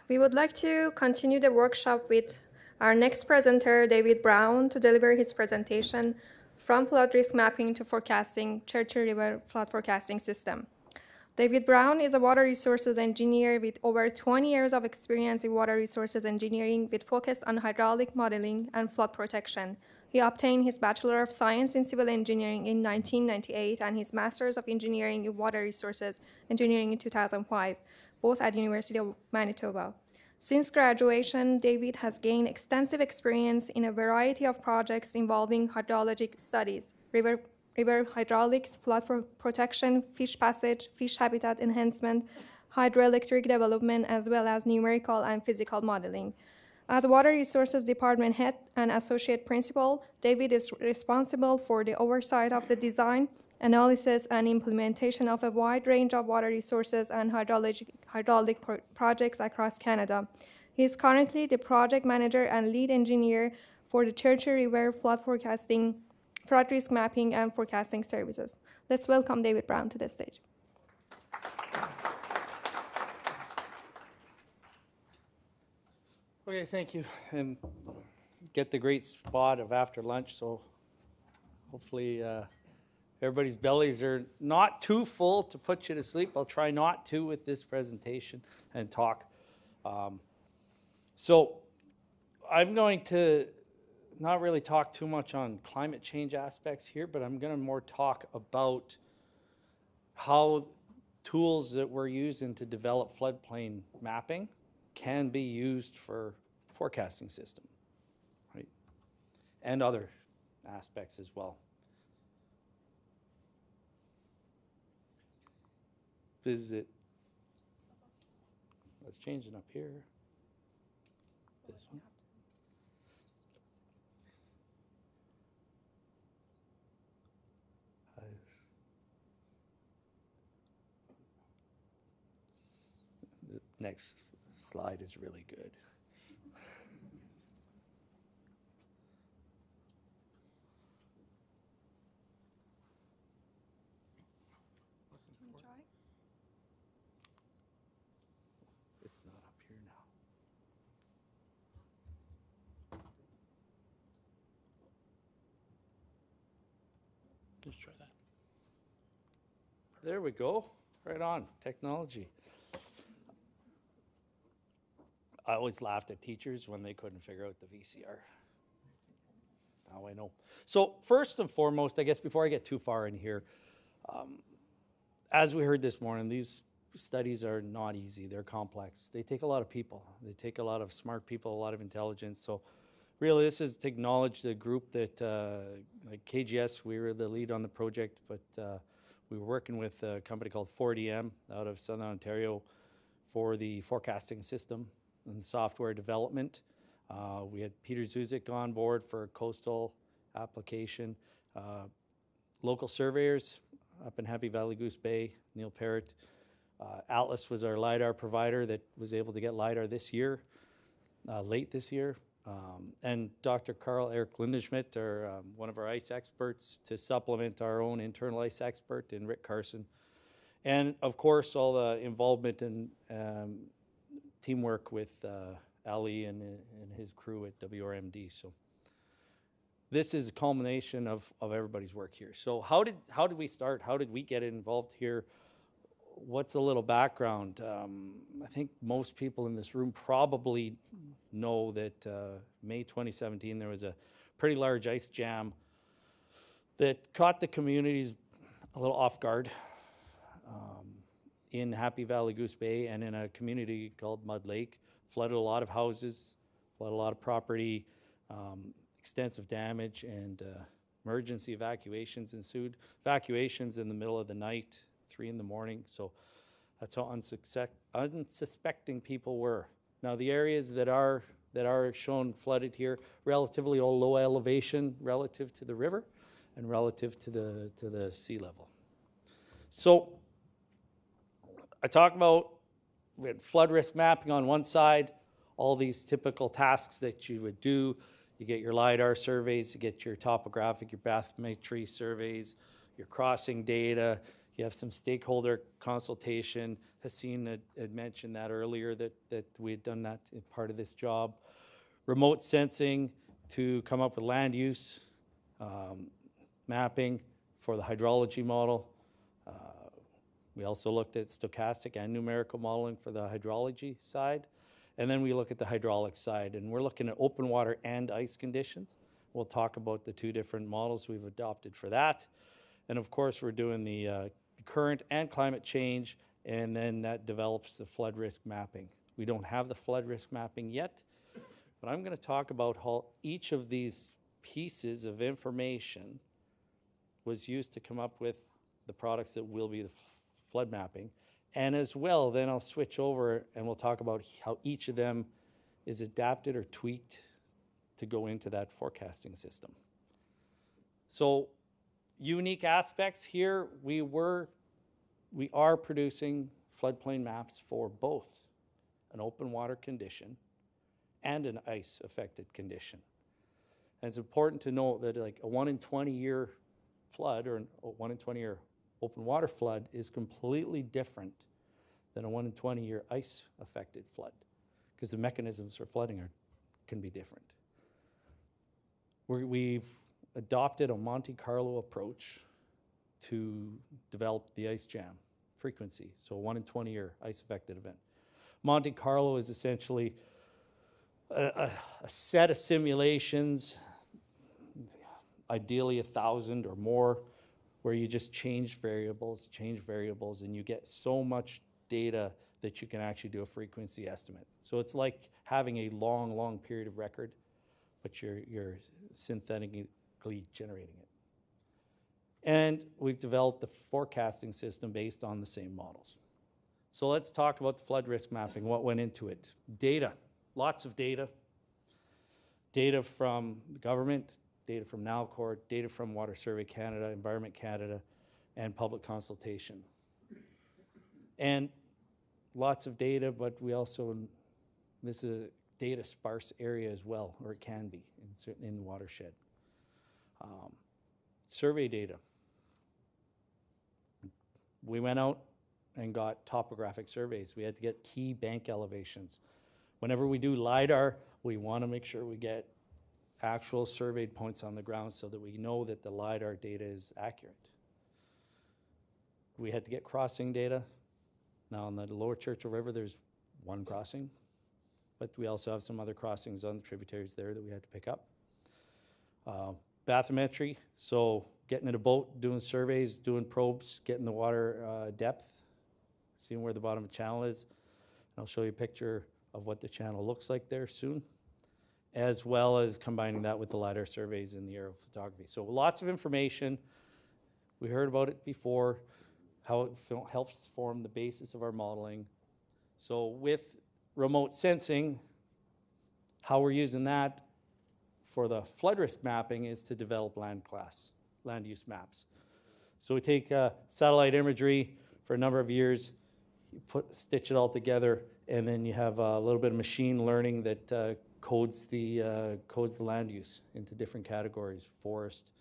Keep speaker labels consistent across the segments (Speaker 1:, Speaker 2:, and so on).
Speaker 1: We would like to continue the workshop with our next presenter, David Brown, to deliver his presentation from flood risk mapping to forecasting, Churchill River Flood Forecasting System. David Brown is a water resources engineer with over 20 years of experience in water resources engineering with focus on hydraulic modeling and flood protection. He obtained his Bachelor of Science in Civil Engineering in 1998 and his Master's of Engineering in Water Resources Engineering in 2005, both at University of Manitoba. Since graduation, David has gained extensive experience in a variety of projects involving hydrologic studies, river hydraulics, flood protection, fish passage, fish habitat enhancement, hydroelectric development, as well as numerical and physical modeling. As Water Resources Department Head and Associate Principal, David is responsible for the oversight of the design, analysis, and implementation of a wide range of water resources and hydraulic projects across Canada. He is currently the project manager and lead engineer for the Churchill River flood risk mapping and forecasting services. Let's welcome David Brown to the stage.
Speaker 2: Okay, thank you. And get the great spot of after lunch, so hopefully everybody's bellies are not too full to put you to sleep. I'll try not to with this presentation and talk. So I'm going to not really talk too much on climate change aspects here, but I'm going to more talk about how tools that we're using to develop floodplain mapping can be used for forecasting system, right? And other aspects as well. Visit. Let's change it up here. This one. The next slide is really good. It's not up here now.
Speaker 3: Let's try that.
Speaker 2: There we go. Right on. Technology. I always laughed at teachers when they couldn't figure out the VCR. Now I know. So first and foremost, I guess before I get too far in here, as we heard this morning, these studies are not easy. They're complex. They take a lot of people. They take a lot of smart people, a lot of intelligence. So really this is to acknowledge the group that, like KGS, we were the lead on the project, but we were working with a company called 4DM out of Southern Ontario for the forecasting system and software development. We had Peter Zuzik on board for coastal application. Local surveyors up in Happy Valley Goose Bay, Neil Parrott. Atlas was our LiDAR provider that was able to get LiDAR this year, late this year. And Dr. Carl Eric Lindenschmidt, one of our ice experts, to supplement our own internal ice expert in Rick Carson. And of course, all the involvement and teamwork with Ali and his crew at WRMD. So this is a culmination of everybody's work here. So how did we start? How did we get involved here? What's a little background? I think most people in this room probably know that May 2017 there was a pretty large ice jam that caught the communities a little off guard in Happy Valley Goose Bay and in a community called Mud Lake. Flooded a lot of houses, flooded a lot of property, extensive damage, and emergency evacuations ensued. Evacuations in the middle of the night, 3 in the morning. So that's how unsuspecting people were. Now the areas that are shown flooded here, relatively low elevation relative to the river and relative to the sea level. So I talk about we had flood risk mapping on one side, all these typical tasks that you would do. You get your LiDAR surveys, you get your topographic, your bathymetry surveys, your crossing data, you have some stakeholder consultation, Haseen had mentioned that earlier, that we had done that in part of this job. Remote sensing to come up with land use, mapping for the hydrology model. We also looked at stochastic and numerical modeling for the hydrology side. And then we look at the hydraulic side, and we're looking at open water and ice conditions. We'll talk about the two different models we've adopted for that. And of course, we're doing the current and climate change, and then that develops the flood risk mapping. We don't have the flood risk mapping yet, but I'm going to talk about how each of these pieces of information was used to come up with the products that will be the flood mapping. And as well, then I'll switch over and we'll talk about how each of them is adapted or tweaked to go into that forecasting system. So unique aspects here, we are producing floodplain maps for both an open water condition and an ice affected condition. And it's important to note that like a 1 in 20 year flood or a 1 in 20 year open water flood is completely different than a 1 in 20 year ice affected flood, because the mechanisms for flooding can be different. We've adopted a Monte Carlo approach to develop the ice jam frequency, so a 1 in 20 year ice affected event. Monte Carlo is essentially a set of simulations, ideally 1,000 or more, where you just change variables, and you get so much data that you can actually do a frequency estimate. So it's like having a long period of record, but you're synthetically generating it. And we've developed the forecasting system based on the same models. So let's talk about the flood risk mapping, what went into it. Data, lots of data. Data from the government, data from Nalcor, data from Water Survey Canada, Environment Canada, and public consultation. And lots of data, but we also, this is a data sparse area as well, or it can be in the watershed. Survey data. We went out and got topographic surveys. We had to get key bank elevations. Whenever we do LiDAR, we want to make sure we get actual surveyed points on the ground so that we know that the LiDAR data is accurate. We had to get crossing data. Now on the Lower Churchill River, there's one crossing, but we also have some other crossings on the tributaries there that we had to pick up. Bathymetry, so getting in a boat, doing surveys, doing probes, getting the water depth, seeing where the bottom of the channel is. And I'll show you a picture of what the channel looks like there soon, as well as combining that with the LiDAR surveys and the aerial photography. So lots of information. We heard about it before, how it helps form the basis of our modeling. So with remote sensing, how we're using that for the flood risk mapping is to develop land use maps. So we take satellite imagery for a number of years, you stitch it all together, and then you have a little bit of machine learning that codes the land use into different categories. Forest,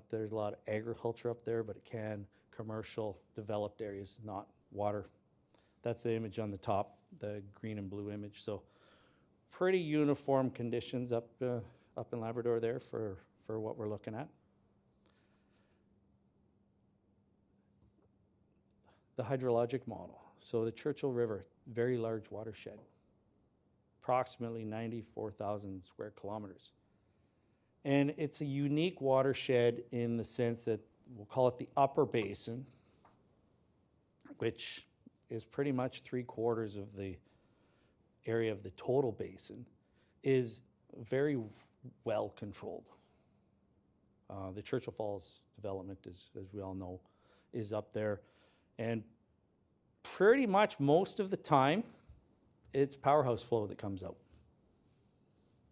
Speaker 2: there's a lot of agriculture up there, but it can, commercial, developed areas, not water. That's the image on the top, the green and blue image. So pretty uniform conditions up in Labrador there for what we're looking at. The hydrologic model. So the Churchill River, very large watershed, approximately 94,000 square kilometers. And it's a unique watershed in the sense that we'll call it the upper basin, which is pretty much 3/4 of the area of the total basin, is very well controlled. The Churchill Falls development, as we all know, is up there. And pretty much most of the time, it's powerhouse flow that comes out.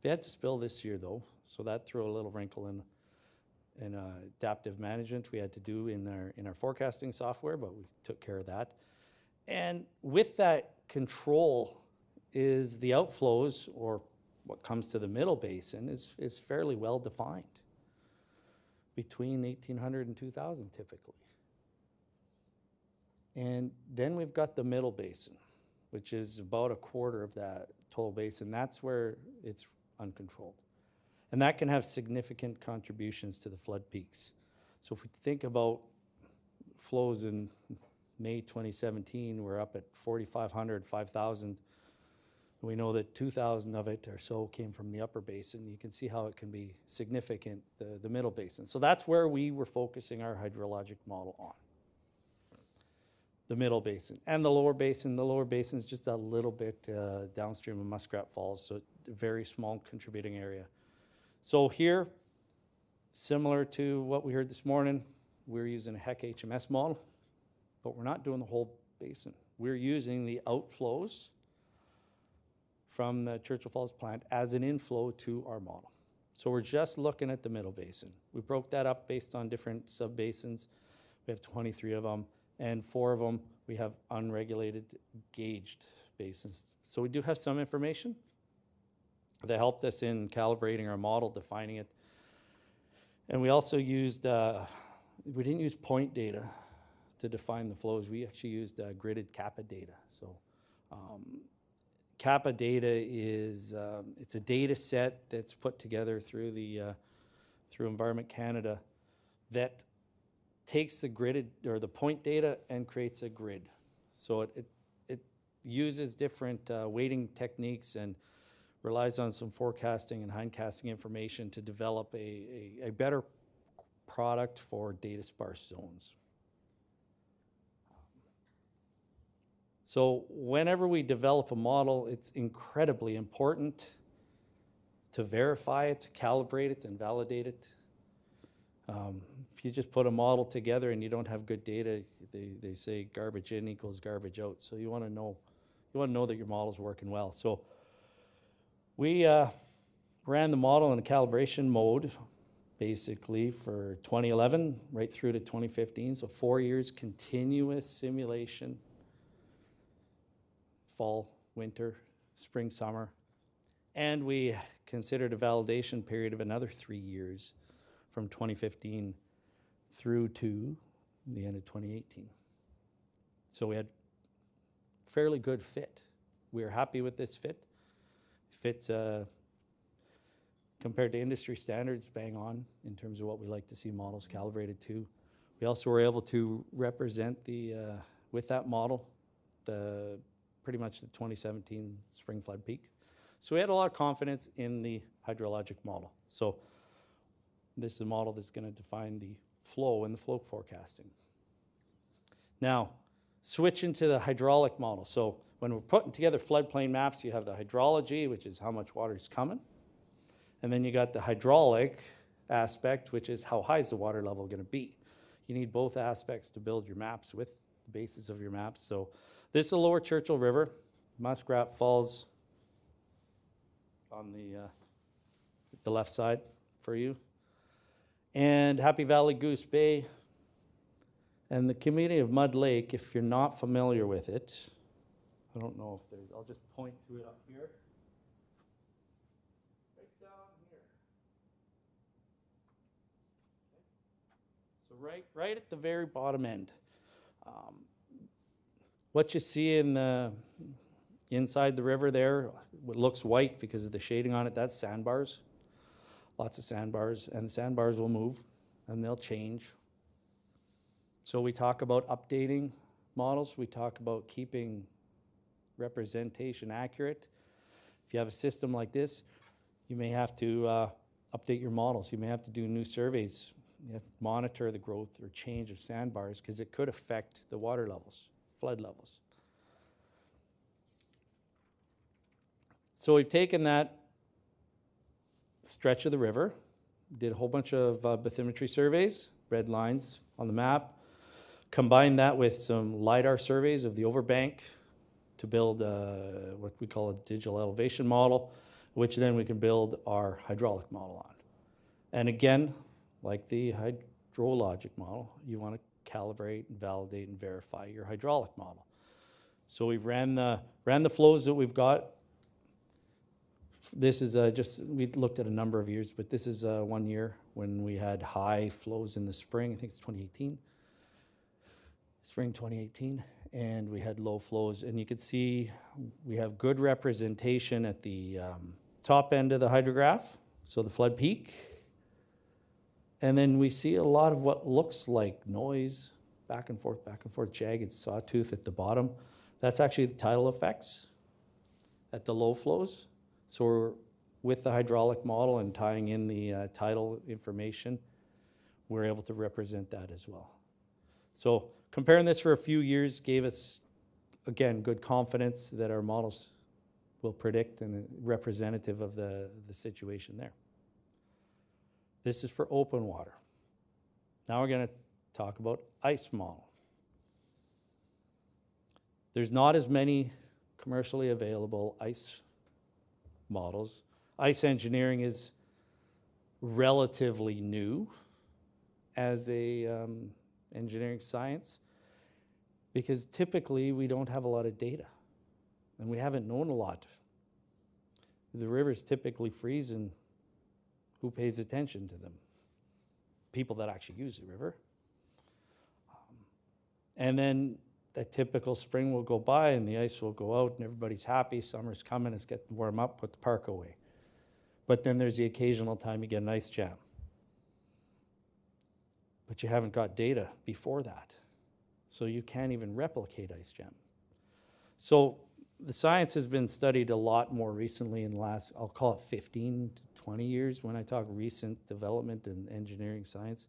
Speaker 2: They had to spill this year though, so that threw a little wrinkle in adaptive management we had to do in our forecasting software, but we took care of that. And with that control is the outflows, or what comes to the middle basin, is fairly well defined, between 1,800 and 2,000 typically. And then we've got the middle basin, which is about a quarter of that total basin. That's where it's uncontrolled. And that can have significant contributions to the flood peaks. So if we think about flows in May 2017, we're up at 4,500, 5,000. We know that 2,000 of it or so came from the upper basin. You can see how it can be significant, the middle basin. So that's where we were focusing our hydrologic model on. The middle basin and the lower basin. The lower basin is just a little bit downstream of Muskrat Falls, so a very small contributing area. So here, similar to what we heard this morning, we're using a HEC HMS model, but we're not doing the whole basin. We're using the outflows from the Churchill Falls plant as an inflow to our model. So we're just looking at the middle basin. We broke that up based on different sub-basins. We have 23 of them, and 4 of them we have unregulated gauged basins. So we do have some information that helped us in calibrating our model, defining it. And we also used, we didn't use point data to define the flows. We actually used gridded Kappa data. So Kappa data is it's a data set that's put together through the through Environment Canada that takes the gridded or the point data and creates a grid. So it uses different weighting techniques and relies on some forecasting and hindcasting information to develop a better product for data sparse zones. So whenever we develop a model, it's incredibly important to verify it, to calibrate it, and validate it. If you just put a model together and you don't have good data, they say garbage in equals garbage out. So you want to know that your model's working well. So we ran the model in a calibration mode, basically for 2011 right through to 2015. So 4 years continuous simulation. Fall, winter, spring, summer. And we considered a validation period of another 3 years from 2015 through to the end of 2018. So we had fairly good fit. We were happy with this fit. Fits compared to industry standards, bang on in terms of what we like to see models calibrated to. We also were able to represent the with that model pretty much the 2017 spring flood peak. So we had a lot of confidence in the hydrologic model. So this is a model that's going to define the flow and the flow forecasting. Now, switch into the hydraulic model. So when we're putting together floodplain maps, you have the hydrology, which is how much water is coming. And then you got the hydraulic aspect, which is how high is the water level going to be. You need both aspects to build your maps with the basis of your maps. So this is the lower Churchill River, Muskrat Falls on the left side for you. And Happy Valley Goose Bay. And the community of Mud Lake, if you're not familiar with it, I don't know if there's, I'll just point to it up here. Right down here. Okay. So right at the very bottom end. What you see in the inside the river there, what looks white because of the shading on it, that's sandbars. Lots of sandbars, and the sandbars will move and they'll change. So we talk about updating models. We talk about keeping representation accurate. If you have a system like this, you may have to update your models. You may have to do new surveys. You have to monitor the growth or change of sandbars because it could affect the water levels, flood levels. So we've taken that stretch of the river, did a whole bunch of bathymetry surveys, red lines on the map, combined that with some LiDAR surveys of the overbank to build what we call a digital elevation model, which then we can build our hydraulic model on. And again, like the hydrologic model, you want to calibrate and validate and verify your hydraulic model. So we ran the flows that we've got. This is we looked at a number of years, but this is 1 year when we had high flows in the spring. I think it's 2018. spring 2018, and we had low flows. And you can see we have good representation at the top end of the hydrograph, so the flood peak. And then we see a lot of what looks like noise, back and forth, jagged sawtooth at the bottom. That's actually the tidal effects at the low flows. So we're, with the hydraulic model and tying in the tidal information, we're able to represent that as well. So comparing this for a few years gave us, again, good confidence that our models will predict and representative of the situation there. This is for open water. Now we're going to talk about ice model. There's not as many commercially available ice models. Ice engineering is relatively new as a engineering science because typically we don't have a lot of data and we haven't known a lot. The rivers typically freeze, and who pays attention to them? People that actually use the river. And then a typical spring will go by and the ice will go out and everybody's happy. Summer's coming, it's getting warm up, put the park away. But then there's the occasional time you get an ice jam. But you haven't got data before that. So you can't even replicate ice jam. So the science has been studied a lot more recently in the last, I'll call it 15 to 20 years when I talk recent development in engineering science.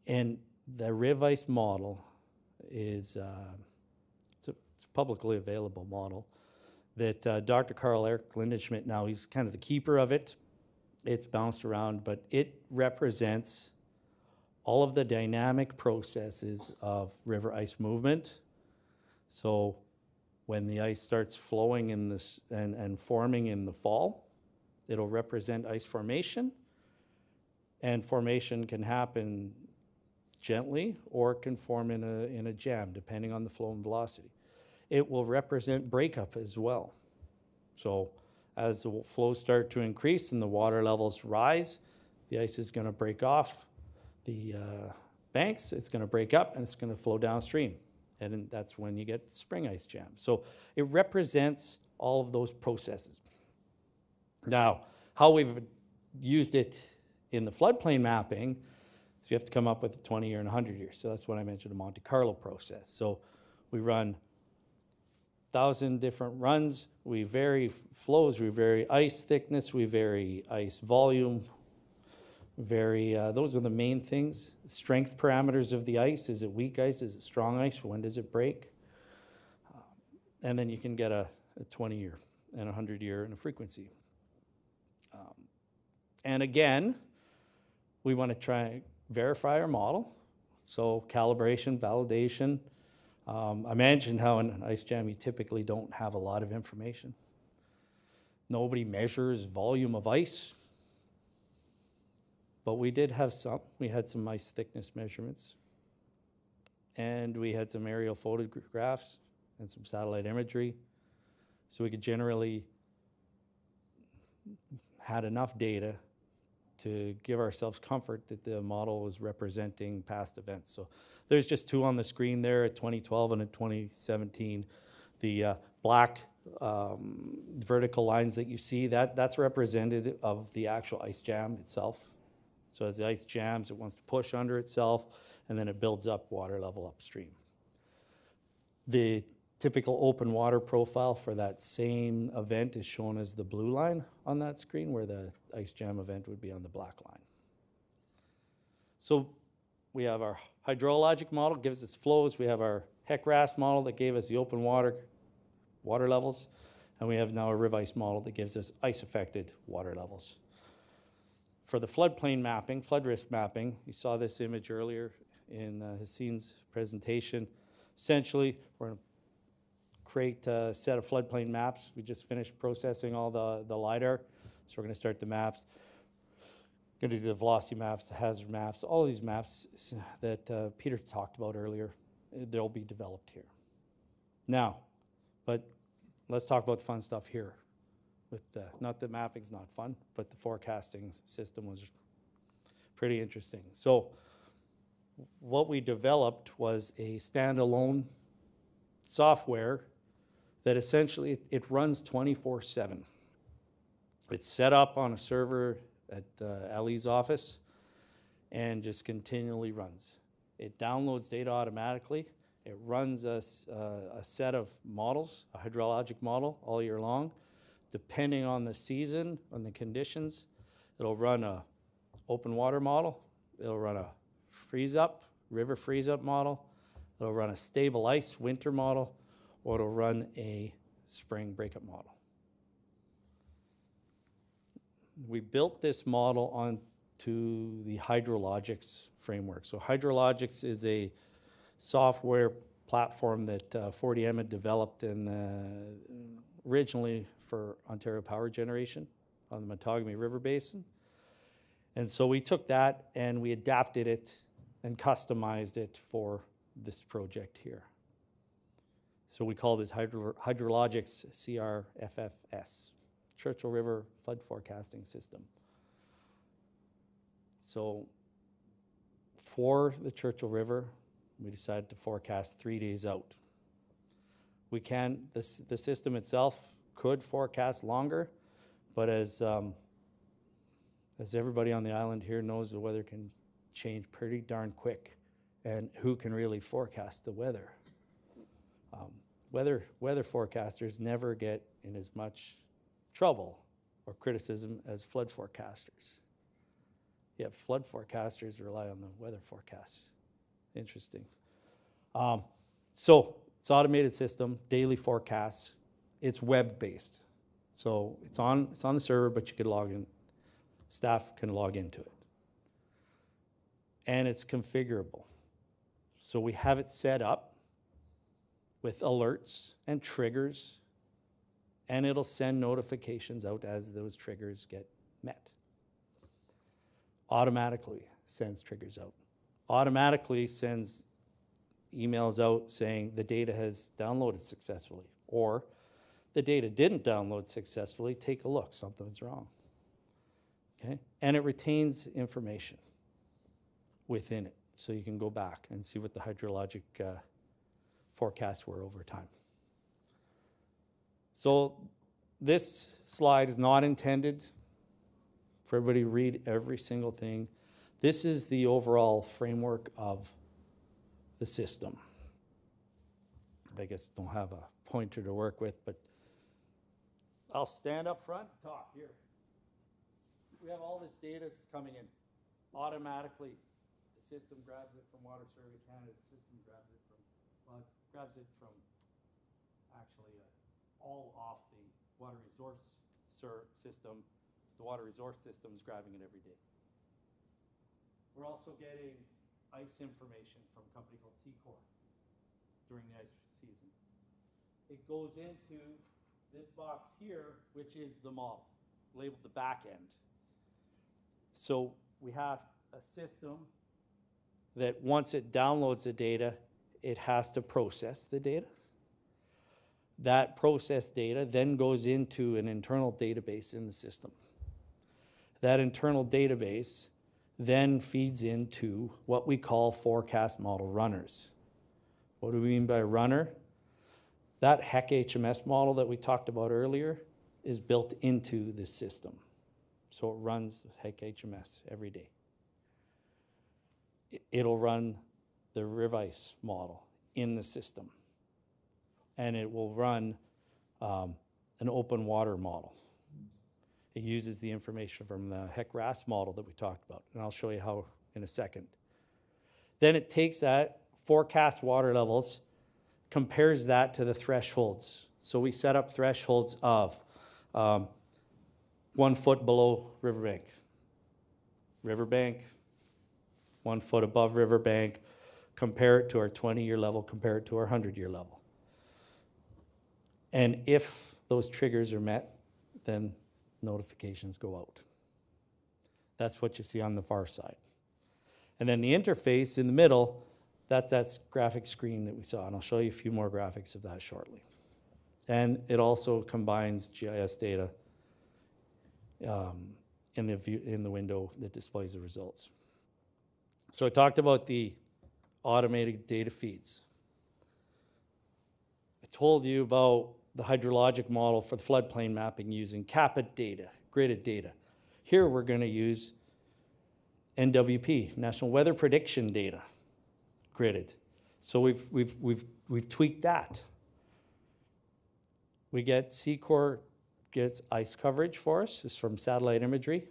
Speaker 2: And the RivIce model is it's a publicly available model that Dr. Karl-Erik Lindenschmidt, now he's kind of the keeper of it. It's bounced around, but it represents all of the dynamic processes of river ice movement. So when the ice starts flowing in this and forming in the fall, it'll represent ice formation. And formation can happen gently or it can form in a jam, depending on the flow and velocity. It will represent breakup as well. So as the flows start to increase and the water levels rise, the ice is going to break off the banks, it's going to break up, and it's going to flow downstream. And that's when you get spring ice jam. So it represents all of those processes. Now, how we've used it in the floodplain mapping is you have to come up with a 20-year and 100-year. So that's what I mentioned, the Monte Carlo process. So we run 1,000 different runs. We vary flows, we vary ice thickness, we vary ice volume, those are the main things. Strength parameters of the ice. Is it weak ice? Is it strong ice? When does it break? And then you can get a 20-year and a 100-year and a frequency. And again, we want to try and verify our model. So calibration, validation. I mentioned how in an ice jam you typically don't have a lot of information. Nobody measures volume of ice. But we did have some. We had some ice thickness measurements. And we had some aerial photographs and some satellite imagery. So we could generally had enough data to give ourselves comfort that the model was representing past events. So there's just two on the screen there at 2012 and at 2017. The black vertical lines that you see, that's representative of the actual ice jam itself. So as the ice jams, it wants to push under itself, and then it builds up water level upstream. The typical open water profile for that same event is shown as the blue line on that screen, where the ice jam event would be on the black line. So we have our hydrologic model, gives us flows. We have our HEC-RAS model that gave us the open water levels. And we have now a RivIce model that gives us ice-affected water levels. For the floodplain mapping, flood risk mapping, you saw this image earlier in Hassein's presentation. Essentially, we're going to create a set of floodplain maps. We just finished processing all the LiDAR, so we're going to start the maps. Going to do the velocity maps, the hazard maps, all of these maps that Peter talked about earlier, they'll be developed here. Now, but let's talk about the fun stuff here. Not the mapping's not fun, but the forecasting system was pretty interesting. So what we developed was a standalone software that essentially it runs 24/7. It's set up on a server at Ali's office and just continually runs. It downloads data automatically. It runs a set of models, a hydrologic model all year long. Depending on the season, on the conditions, it'll run a open water model. It'll run a freeze up, river freeze up model. It'll run a stable ice winter model, or it'll run a spring breakup model. We built this model onto the Hydrologics framework. So Hydrologics is a software platform that 40M had developed originally for Ontario Power Generation on the Matagami River Basin. And so we took that and we adapted it and customized it for this project here. So we called it Hydrologics CRFFS, Churchill River Flood Forecasting System. So for the Churchill River, we decided to forecast 3 days out. We can, the system itself could forecast longer, but as everybody on the island here knows, the weather can change pretty darn quick, and who can really forecast the weather? Weather forecasters never get in as much trouble or criticism as flood forecasters. Yet flood forecasters rely on the weather forecasts. Interesting. So it's automated system, daily forecasts. It's web-based. So it's on the server, but you could log in. Staff can log into it. And it's configurable. So we have it set up with alerts and triggers, and it'll send notifications out as those triggers get met. Automatically sends triggers out. Automatically sends emails out saying the data has downloaded successfully, or the data didn't download successfully, take a look, something's wrong. Okay? And it retains information within it, so you can go back and see what the hydrologic forecasts were over time. So this slide is not intended for everybody to read every single thing. This is the overall framework of the system. I guess don't have a pointer to work with, but I'll stand up front and talk here. We have all this data that's coming in automatically. The system grabs it from Water Survey Canada. The system grabs it from actually all off the water resource system. The water resource system is grabbing it every day. We're also getting ice information from a company called Secor during the ice season. It goes into this box here, which is the model, labeled the back end. So we have a system that once it downloads the data, it has to process the data. That processed data then goes into an internal database in the system. That internal database then feeds into what we call forecast model runners. What do we mean by runner? That HEC HMS model that we talked about earlier is built into this system. So it runs HEC HMS every day. It'll run the RivIce model in the system. And it will run an open water model. It uses the information from the HEC-RAS model that we talked about, and I'll show you how in a second. Then it takes that forecast water levels, compares that to the thresholds. So we set up thresholds of 1 foot below riverbank. Riverbank, 1 foot above riverbank, compare it to our 20-year level, compare it to our 100-year level. And if those triggers are met, then notifications go out. That's what you see on the far side. And then the interface in the middle, that's that graphic screen that we saw, and I'll show you a few more graphics of that shortly. And it also combines GIS data in the window that displays the results. So I talked about the automated data feeds. I told you about the hydrologic model for the floodplain mapping using CAPIT data, gridded data. Here we're going to use NWP, National Weather Prediction data, gridded. So we've tweaked that. We get Seacor gets ice coverage for us. It's from satellite imagery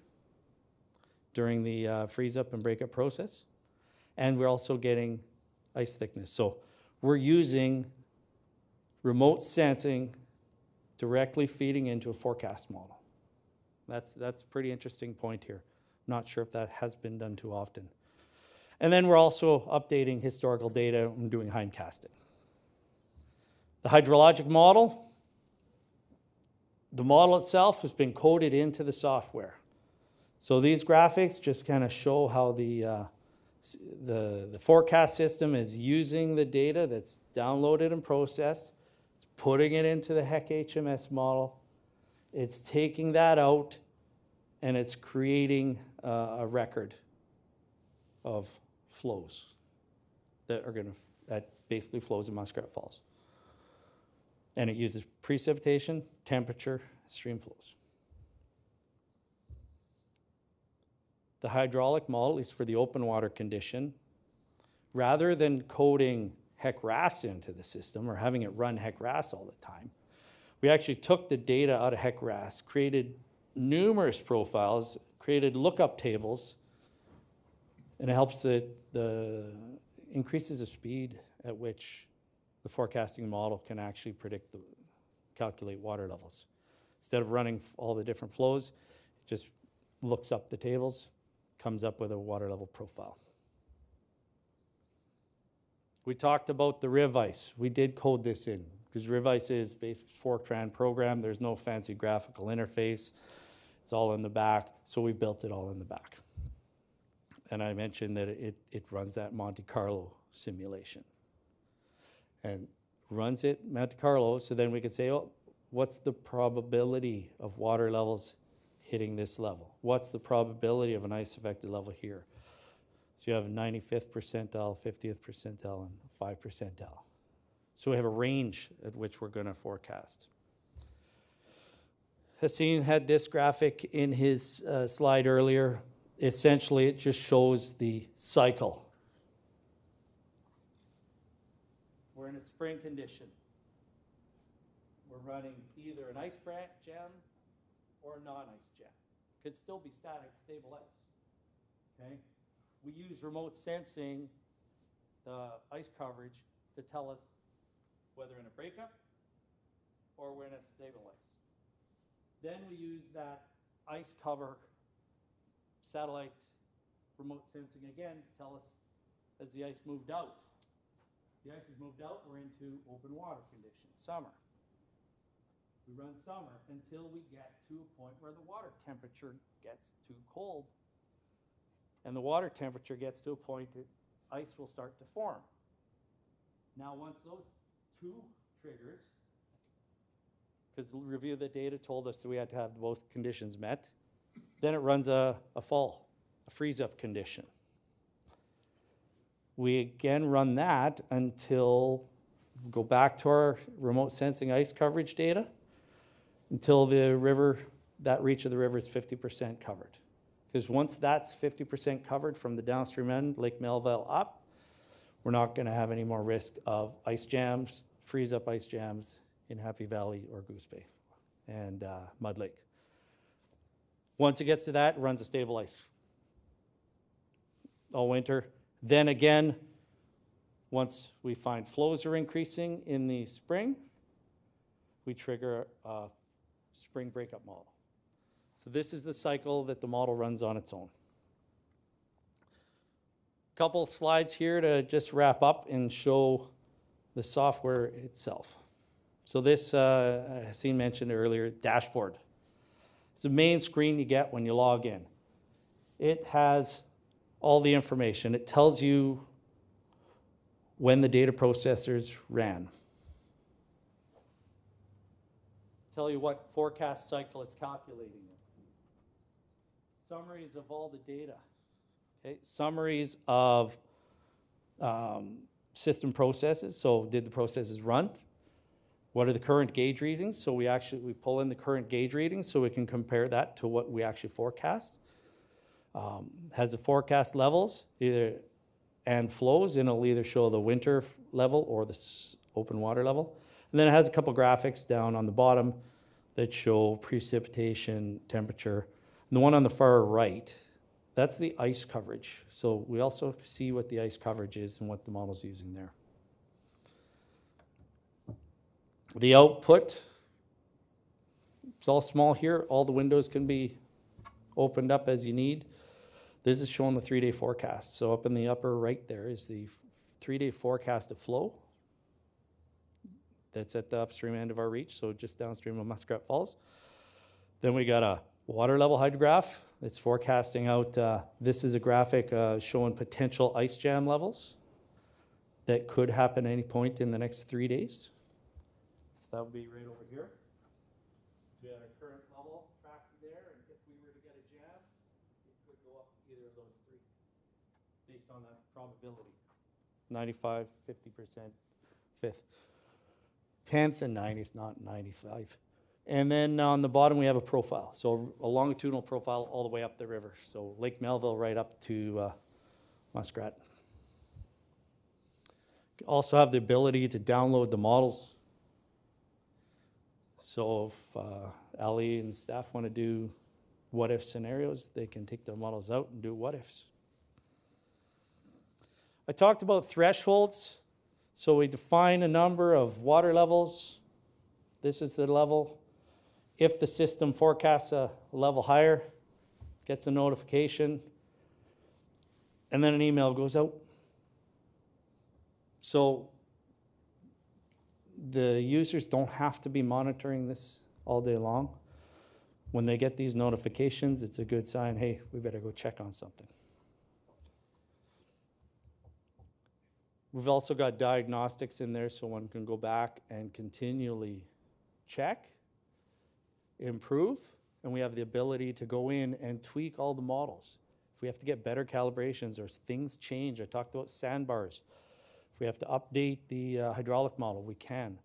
Speaker 2: during the freeze up and breakup process. And we're also getting ice thickness. So we're using remote sensing directly feeding into a forecast model. That's a pretty interesting point here. Not sure if that has been done too often. And then we're also updating historical data and doing hindcasting. The hydrologic model, the model itself has been coded into the software. So these graphics just kind of show how the forecast system is using the data that's downloaded and processed, it's putting it into the HEC HMS model, it's taking that out, and it's creating a record of flows that basically flows in Muskrat Falls. And it uses precipitation, temperature, stream flows. The hydraulic model is for the open water condition. Rather than coding HEC-RAS into the system or having it run HEC-RAS all the time, we actually took the data out of HEC-RAS, created numerous profiles, created lookup tables, and it helps increases the speed at which the forecasting model can actually calculate water levels. Instead of running all the different flows, it just looks up the tables, comes up with a water level profile. We talked about the RivIce. We did code this in because RivIce is basic Fortran program. There's no fancy graphical interface. It's all in the back, so we built it all in the back. And I mentioned that it runs that Monte Carlo simulation. And runs it Monte Carlo, so then we can say, oh, what's the probability of water levels hitting this level? What's the probability of an ice affected level here? So you have 95th percentile, 50th percentile, and 5 percentile. So we have a range at which we're going to forecast. Hassine had this graphic in his slide earlier. Essentially, it just shows the cycle. We're in a spring condition. We're running either an ice jam or a non-ice jam. Could still be static, stable ice. Okay? We use remote sensing, the ice coverage, to tell us whether in a breakup or we're in a stable ice. Then we use that ice cover satellite remote sensing again to tell us as the ice moved out. The ice has moved out, we're into open water conditions, summer. We run summer until we get to a point where the water temperature gets too cold. And the water temperature gets to a point that ice will start to form. Now once those two triggers, because the review of the data told us that we had to have both conditions met, then it runs a fall, a freeze-up condition. We again run that until we go back to our remote sensing ice coverage data until the river, that reach of the river is 50% covered. Because once that's 50% covered from the downstream end, Lake Melville up, we're not going to have any more risk of ice jams, freeze-up ice jams in Happy Valley or Goose Bay and Mud Lake. Once it gets to that, it runs a stable ice all winter. Then again, once we find flows are increasing in the spring, we trigger a spring breakup model. So this is the cycle that the model runs on its own. A couple of slides here to just wrap up and show the software itself. So this, Hassine mentioned earlier, dashboard. It's the main screen you get when you log in. It has all the information. It tells you when the data processors ran. Tell you what forecast cycle it's calculating in. Summaries of all the data. Okay? Summaries of System processes, so did the processes run? What are the current gauge readings? So we pull in the current gauge readings so we can compare that to what we actually forecast. Has the forecast levels and flows, and it'll either show the winter level or the open water level. And then it has a couple graphics down on the bottom that show precipitation, temperature. And the one on the far right, that's the ice coverage. So we also see what the ice coverage is and what the model's using there. The output, it's all small here. All the windows can be opened up as you need. This is showing the 3-day forecast. So up in the upper right there is the 3-day forecast of flow. That's at the upstream end of our reach, so just downstream of Muskrat Falls. Then we got a water level hydrograph. It's forecasting out, this is a graphic showing potential ice jam levels that could happen at any point in the next 3 days. So that would be right over here. We had our current level tracked there, and if we were to get a jam, it could go up to either of those three based on that probability. 95, 50%, 5th. 10th and 90th, not 95. And then on the bottom, we have a profile. So a longitudinal profile all the way up the river. So Lake Melville right up to Muskrat. Also have the ability to download the models. So if Ali and staff want to do what if scenarios, they can take their models out and do what ifs. I talked about thresholds. So we define a number of water levels. This is the level. If the system forecasts a level higher, gets a notification, and then an email goes out. So the users don't have to be monitoring this all day long. When they get these notifications, it's a good sign, hey, we better go check on something. We've also got diagnostics in there so one can go back and continually check, improve, and we have the ability to go in and tweak all the models. If we have to get better calibrations or things change, I talked about sandbars. If we have to update the hydraulic model, we can.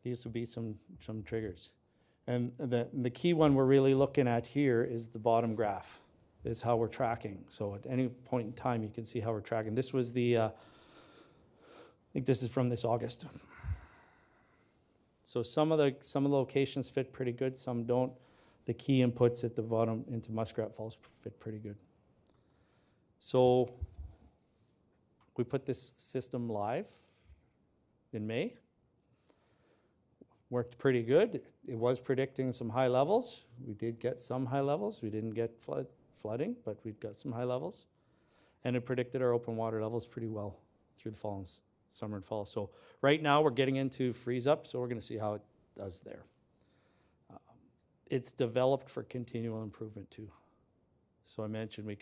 Speaker 2: These would be some triggers. And the key one we're really looking at here is the bottom graph, is how we're tracking. So at any point in time, you can see how we're tracking. This was the, I think this is from this August. So some of the locations fit pretty good, some don't. The key inputs at the bottom into Muskrat Falls fit pretty good. So we put this system live in May. Worked pretty good. It was predicting some high levels. We did get some high levels. We didn't get flooding, but we've got some high levels. And it predicted our open water levels pretty well through the fall and summer and fall. So right now we're getting into freeze up, so we're going to see how it does there. It's developed for continual improvement too. So I mentioned we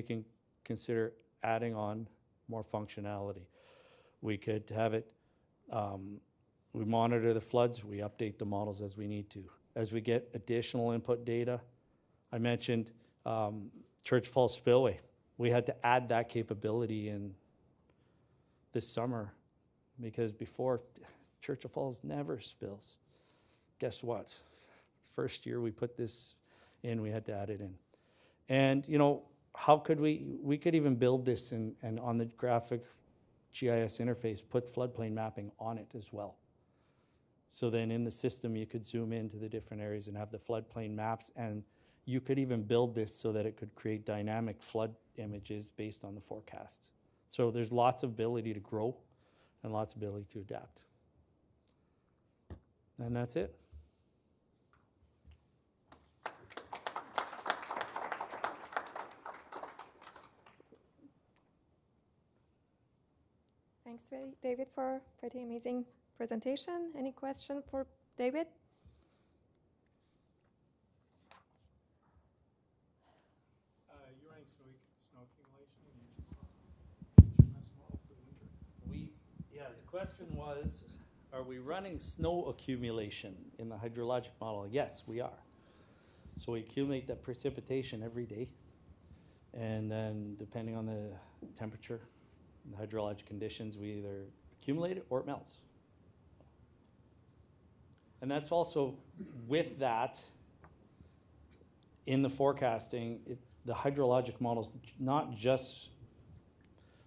Speaker 2: can consider adding on more functionality. We could have it, we monitor the floods, we update the models as we need to. As we get additional input data, I mentioned Church Falls Spillway. We had to add that capability in this summer because before Churchill Falls never spills. Guess what? First year we put this in, we had to add it in. And you know, how could we could even build this and on the graphic GIS interface, put floodplain mapping on it as well. So then in the system, you could zoom into the different areas and have the floodplain maps, and you could even build this so that it could create dynamic flood images based on the forecasts. So there's lots of ability to grow and lots of ability to adapt. And that's it.
Speaker 1: Thanks, David, for a pretty amazing presentation. Any question for David?
Speaker 3: You're running snow accumulation and you just model for the winter.
Speaker 2: The question was, are we running snow accumulation in the hydrologic model? Yes, we are. So we accumulate that precipitation every day, and then depending on the temperature, In hydrologic conditions, we either accumulate it or it melts. And that's also, with that, in the forecasting, the hydrologic model's not just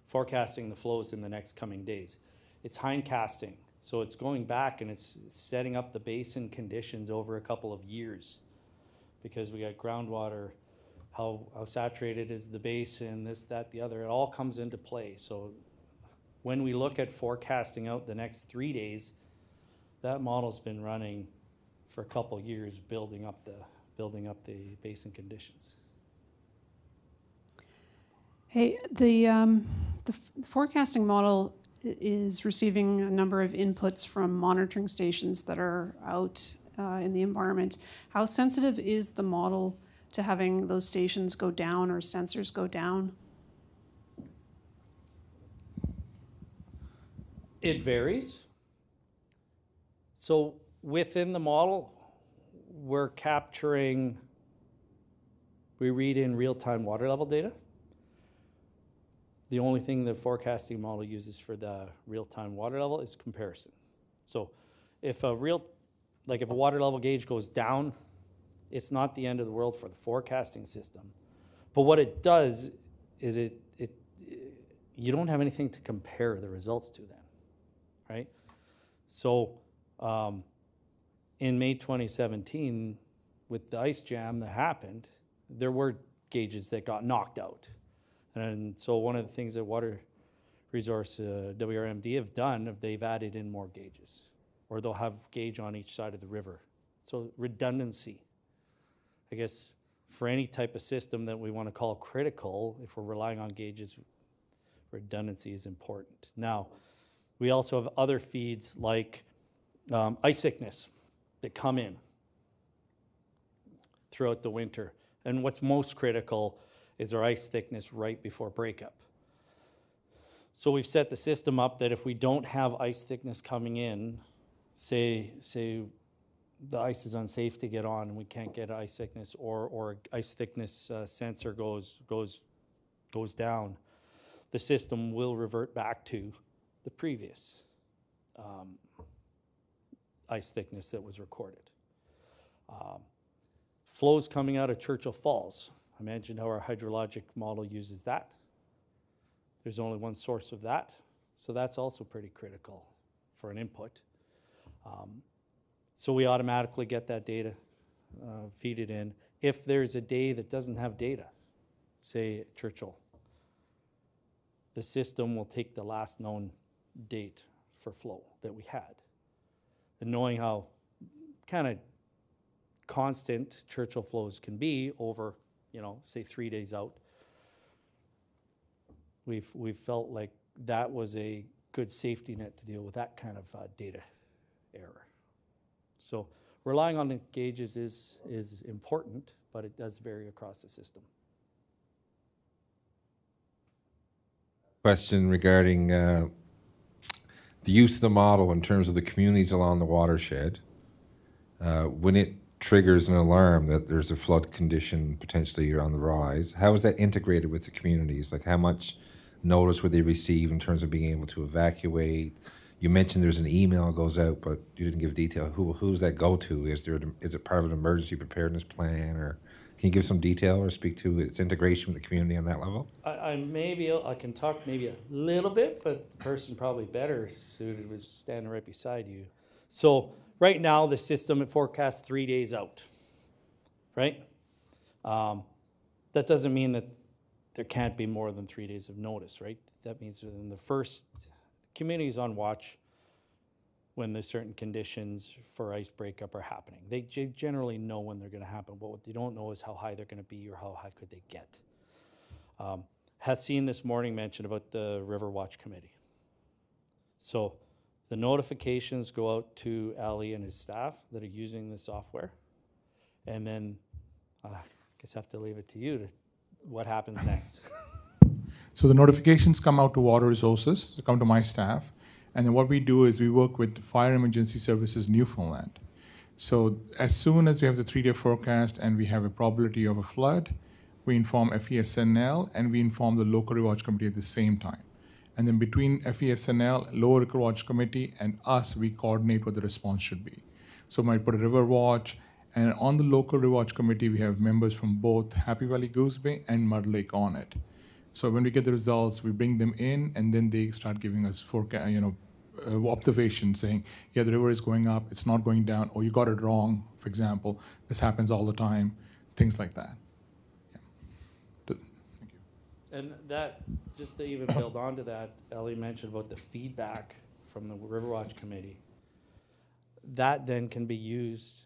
Speaker 2: forecasting the flows in the next coming days. It's hindcasting. So it's going back and it's setting up the basin conditions over a couple of years, because we got groundwater, how saturated is the basin, this, that, the other. It all comes into play. So when we look at forecasting out the next 3 days, that model's been running for a couple of years, building up the basin conditions.
Speaker 4: Hey, the forecasting model is receiving a number of inputs from monitoring stations that are out in the environment. How sensitive is the model to having those stations go down or sensors go down?
Speaker 2: It varies. So within the model, we're capturing, we read in real-time water level data. The only thing the forecasting model uses for the real-time water level is comparison. So if a water level gauge goes down, it's not the end of the world for the forecasting system. But what it does is you don't have anything to compare the results to then, right? So in May 2017, with the ice jam that happened, there were gauges that got knocked out. And so one of the things that Water Resource WRMD have done, they've added in more gauges, or they'll have gauge on each side of the river. So redundancy, I guess, for any type of system that we want to call critical, if we're relying on gauges, redundancy is important. Now, we also have other feeds like ice thickness that come in throughout the winter. And what's most critical is our ice thickness right before breakup. So we've set the system up that if we don't have ice thickness coming in, say the ice is unsafe to get on and we can't get ice thickness, or ice thickness sensor goes down, the system will revert back to the previous ice thickness that was recorded. Flows coming out of Churchill Falls. I mentioned how our hydrologic model uses that. There's only one source of that, so that's also pretty critical for an input. So we automatically get that data, feed it in. If there's a day that doesn't have data, say at Churchill, the system will take the last known date for flow that we had. And knowing how kind of constant Churchill flows can be over, say 3 days out, we've felt like that was a good safety net to deal with that kind of data error. So relying on the gauges is important, but it does vary across the system.
Speaker 5: Question regarding the use of the model in terms of the communities along the watershed. When it triggers an alarm that there's a flood condition potentially on the rise, how is that integrated with the communities? Like, how much notice would they receive in terms of being able to evacuate? You mentioned there's an email that goes out, but you didn't give detail. Who's that go to? Is it part of an emergency preparedness plan, or can you give some detail or speak to its integration with the community on that level?
Speaker 2: I can talk maybe a little bit, but the person probably better suited was standing right beside you. So right now the system, it forecasts 3 days out, right? That doesn't mean that there can't be more than 3 days of notice, right? That means within the first, communities on watch when there's certain conditions for ice breakup are happening. They generally know when they're going to happen, but what they don't know is how high they're going to be or how high could they get. Hassine this morning mentioned about the River Watch Committee. So the notifications go out to Ali and his staff that are using the software, and then I guess I have to leave it to you to what happens next.
Speaker 3: So the notifications come out to Water Resources, they come to my staff, and then what we do is we work with Fire Emergency Services Newfoundland. So as soon as we have the 3-day forecast and we have a probability of a flood, we inform FESNL and we inform the local watch committee at the same time. And then between FESNL, Lower River Watch Committee, and us, we coordinate what the response should be. So we might put a River Watch, and on the local River Watch Committee, we have members from both Happy Valley Goose Bay and Mud Lake on it. So when we get the results, we bring them in, and then they start giving us observations saying, yeah, the river is going up, it's not going down, or you got it wrong, for example. This happens all the time, things like that. Yeah. Thank you.
Speaker 2: And that, just to even build onto that, Ellie mentioned about the feedback from the Riverwatch Committee. That then can be used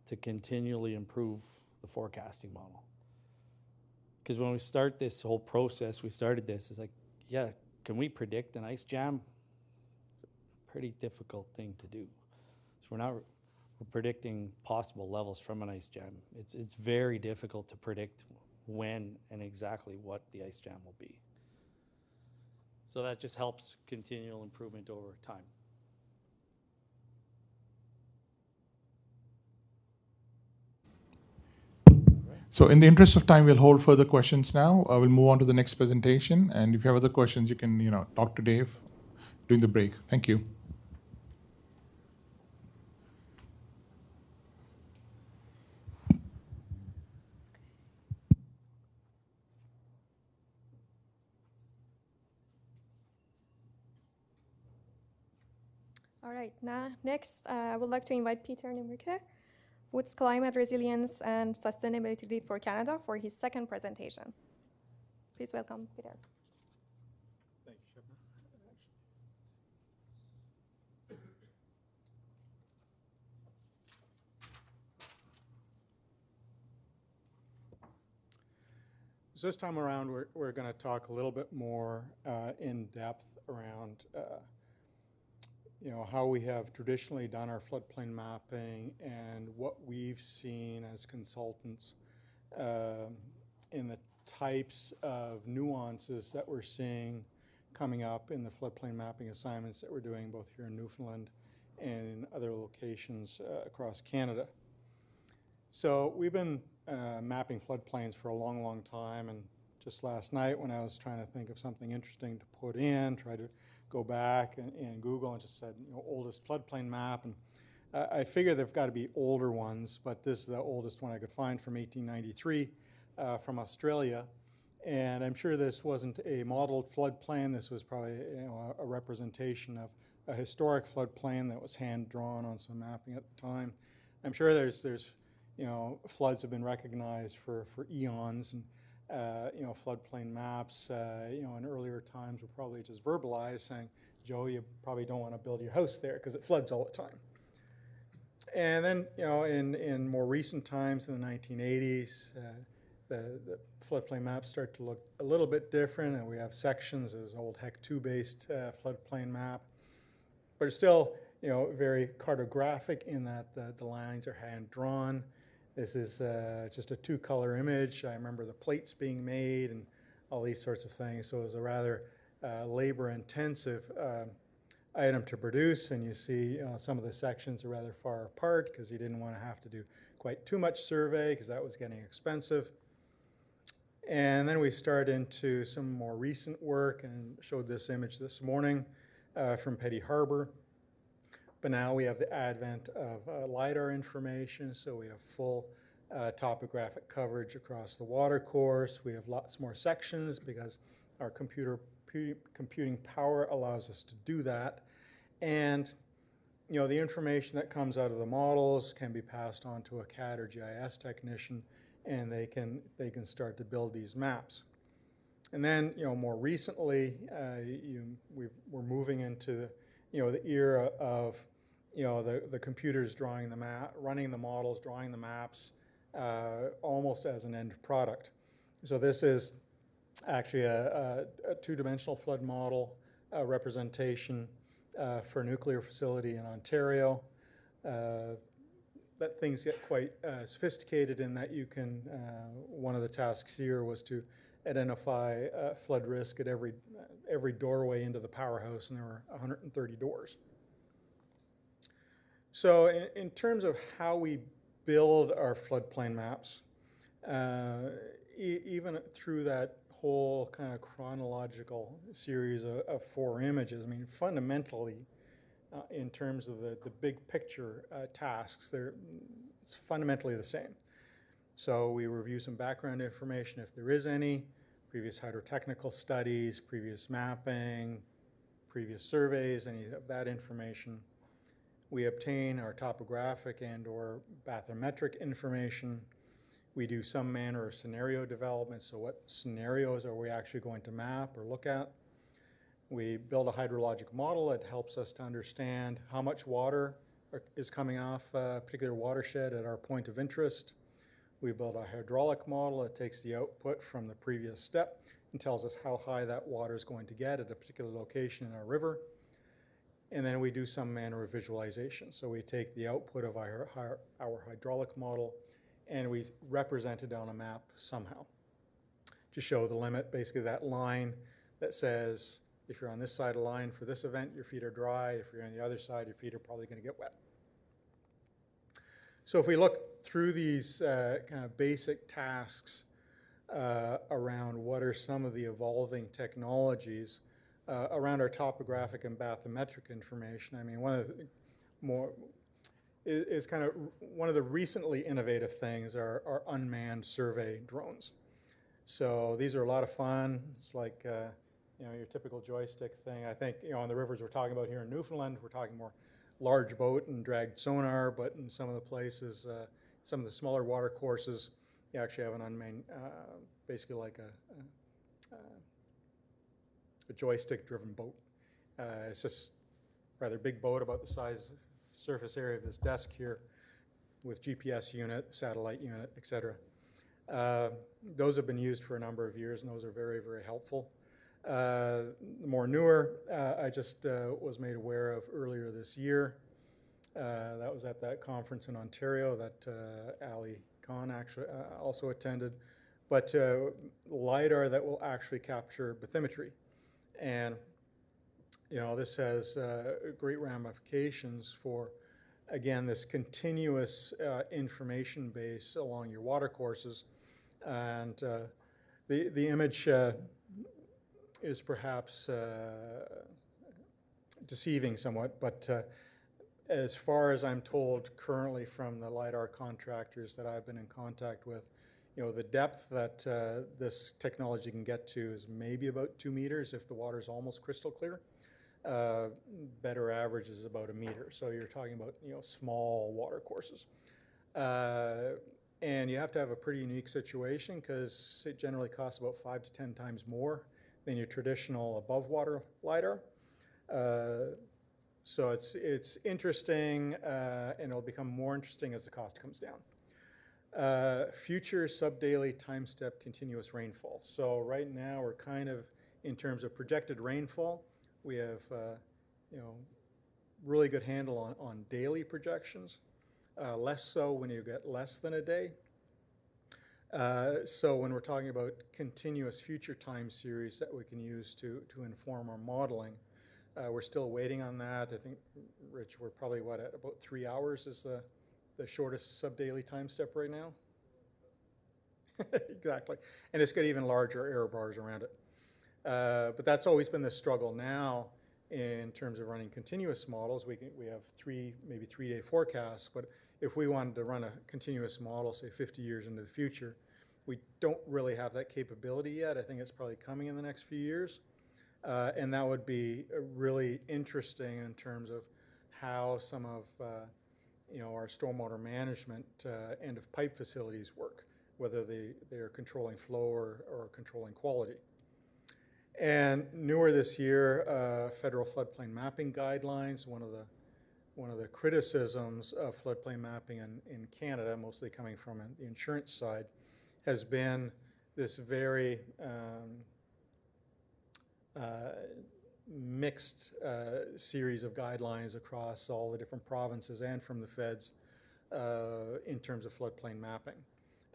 Speaker 2: to continually improve the forecasting model. Because when we start this whole process, we started this, it's like, yeah, can we predict an ice jam? It's a pretty difficult thing to do. So we're predicting possible levels from an ice jam. It's very difficult to predict when and exactly what the ice jam will be. So that just helps continual improvement over time.
Speaker 3: So in the interest of time, we'll hold further questions now. We'll move on to the next presentation. And if you have other questions, you can talk to Dave during the break. Thank you.
Speaker 1: All right, now next, I would like to invite Peter Nimrike, Woods Climate Resilience and Sustainability Lead for Canada, for his second presentation. Please welcome Peter.
Speaker 6: Thank you, Shebna. So this time around, we're going to talk a little bit more in depth around how we have traditionally done our floodplain mapping and what we've seen as consultants in the types of nuances that we're seeing coming up in the floodplain mapping assignments that we're doing both here in Newfoundland and in other locations across Canada. So we've been mapping floodplains for a long, long time, and just last night when I was trying to think of something interesting to put in, tried to go back and Google and just said, oldest floodplain map, and I figure there've got to be older ones, but this is the oldest one I could find from 1893 from Australia. And I'm sure this wasn't a modeled floodplain. This was probably a representation of a historic floodplain that was hand drawn on some mapping at the time. I'm sure there's floods have been recognized for eons, and floodplain maps in earlier times were probably just verbalized, saying, Joe, you probably don't want to build your house there because it floods all the time. And then in more recent times, in the 1980s, the floodplain maps start to look a little bit different, and we have sections as old HEC 2-based floodplain map, but it's still very cartographic in that the lines are hand drawn. This is just a 2-color image. I remember the plates being made and all these sorts of things. So it was a rather labor-intensive item to produce. And you see some of the sections are rather far apart because you didn't want to have to do quite too much survey because that was getting expensive. And then we start into some more recent work, and showed this image this morning from Petty Harbor. But now we have the advent of LiDAR information, so we have full topographic coverage across the water course. We have lots more sections because our computing power allows us to do that. And the information that comes out of the models can be passed on to a CAD or GIS technician, and they can start to build these maps. And then more recently, we're moving into the era of the computers drawing the map, running the models, drawing the maps, almost as an end product. So this is actually a 2-dimensional flood model representation for a nuclear facility in Ontario. That things get quite sophisticated in that you can, one of the tasks here was to identify flood risk at every doorway into the powerhouse, and there were 130 doors. So in terms of how we build our floodplain maps, even through that whole kind of chronological series of 4 images. I mean, fundamentally, in terms of the big picture tasks, it's fundamentally the same. So we review some background information if there is any, previous hydrotechnical studies, previous mapping, previous surveys, any of that information. We obtain our topographic and or bathymetric information. We do some manner of scenario development. So what scenarios are we actually going to map or look at? We build a hydrologic model that helps us to understand how much water is coming off a particular watershed at our point of interest. We build a hydraulic model that takes the output from the previous step and tells us how high that water is going to get at a particular location in our river. And then we do some manner of visualization. So we take the output of our hydraulic model and we represent it on a map somehow to show the limit, basically that line that says if you're on this side of the line for this event, your feet are dry. If you're on the other side, your feet are probably going to get wet. So if we look through these kind of basic tasks around what are some of the evolving technologies around our topographic and bathymetric information, I mean, one of the more is kind of one of the recently innovative things are unmanned survey drones. So these are a lot of fun. It's like you know, your typical joystick thing. I think, you know, on the rivers we're talking about here in Newfoundland, we're talking more large boat and dragged sonar, but in some of the places, some of the smaller water courses, you actually have an unmanned, basically like a joystick-driven boat. It's just a rather big boat, about the size, surface area of this desk here, with GPS unit, satellite unit, etc. Those have been used for a number of years, and those are very, very helpful. More newer, I just was made aware of earlier this year. That was at that conference in Ontario that Ali Khan actually also attended. But LiDAR that will actually capture bathymetry. And you know, this has great ramifications for, again, this continuous information base along your water courses. And the image is perhaps deceiving somewhat, but as far as I'm told currently from the LiDAR contractors that I've been in contact with, you know, the depth that this technology can get to is maybe about 2 meters if the water is almost crystal clear. Better average is about 1 meter. So you're talking about, you know, small water courses. And you have to have a pretty unique situation because it generally costs about 5 to 10 times more than your traditional above water LiDAR. So it's interesting, and it'll become more interesting as the cost comes down. Future sub-daily time step continuous rainfall. So right now we're kind of, in terms of projected rainfall, we have you know, really good handle on daily projections. Less so when you get less than a day. So when we're talking about continuous future time series that we can use to inform our modeling, we're still waiting on that. I think, Rich, we're probably, what, at about 3 hours is the shortest sub-daily time step right now? Exactly. And it's got even larger error bars around it. But that's always been the struggle now in terms of running continuous models. We have maybe 3-day forecasts, but if we wanted to run a continuous model, say 50 years into the future, we don't really have that capability yet. I think it's probably coming in the next few years. And that would be really interesting in terms of how some of you know, our stormwater management end of pipe facilities work, whether they are controlling flow or controlling quality. And newer this year, federal floodplain mapping guidelines. One of the criticisms of floodplain mapping in Canada, mostly coming from the insurance side, has been this very mixed series of guidelines across all the different provinces and from the feds in terms of floodplain mapping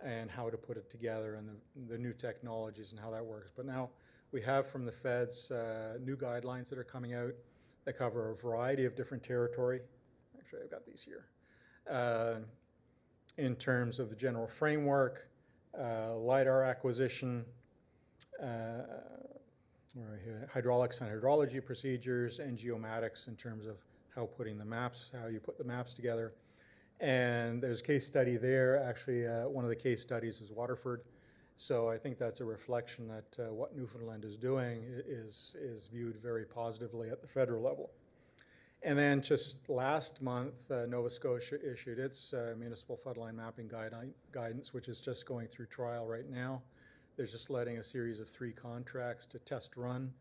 Speaker 6: and how to put it together and the new technologies and how that works. But now we have from the feds new guidelines that are coming out that cover a variety of different territory. Actually, I've got these here. In terms of the general framework, LiDAR acquisition, hydraulics and hydrology procedures, and geomatics in terms of how you put the maps together. And there's a case study there. Actually, one of the case studies is Waterford. So I think that's a reflection that what Newfoundland is doing is viewed very positively at the federal level. And then just last month, Nova Scotia issued its municipal floodline mapping guidance, which is just going through trial right now. They're just letting a series of 3 contracts to test run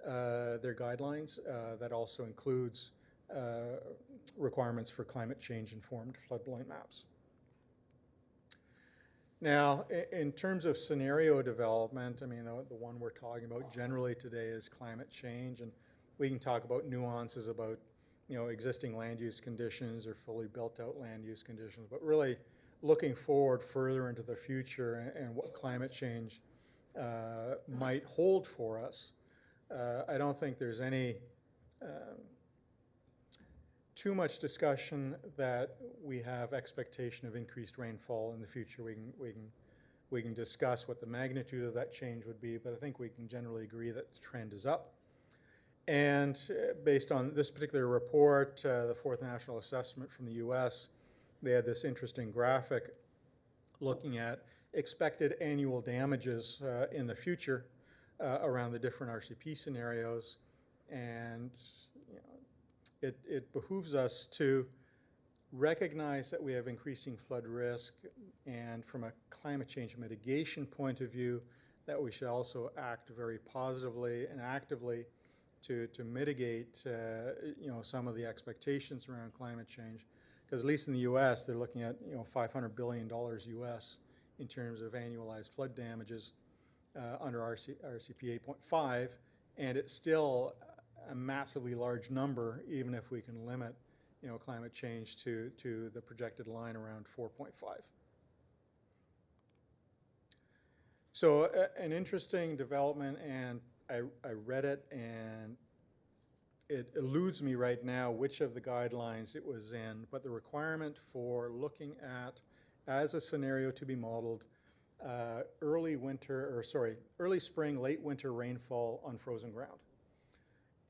Speaker 6: their guidelines. That also includes requirements for climate change informed floodplain maps. Now, in terms of scenario development, I mean, the one we're talking about generally today is climate change, and we can talk about nuances about, existing land use conditions or fully built out land use conditions, but really looking forward further into the future and what climate change might hold for us. I don't think there's any too much discussion that we have expectation of increased rainfall in the future. We can discuss what the magnitude of that change would be, but I think we can generally agree that the trend is up. And based on this particular report, the Fourth National Assessment from the US, they had this interesting graphic looking at expected annual damages in the future around the different RCP scenarios. And it behooves us to recognize that we have increasing flood risk, and from a climate change mitigation point of view, that we should also act very positively and actively to mitigate some of the expectations around climate change. Because at least in the US, they're looking at $500 billion US in terms of annualized flood damages under RCP 8.5, and it's still a massively large number, even if we can limit, climate change to the projected line around 4.5. So an interesting development, and I read it, and it eludes me right now which of the guidelines it was in, but the requirement for looking at, as a scenario to be modeled, early spring, late winter rainfall on frozen ground.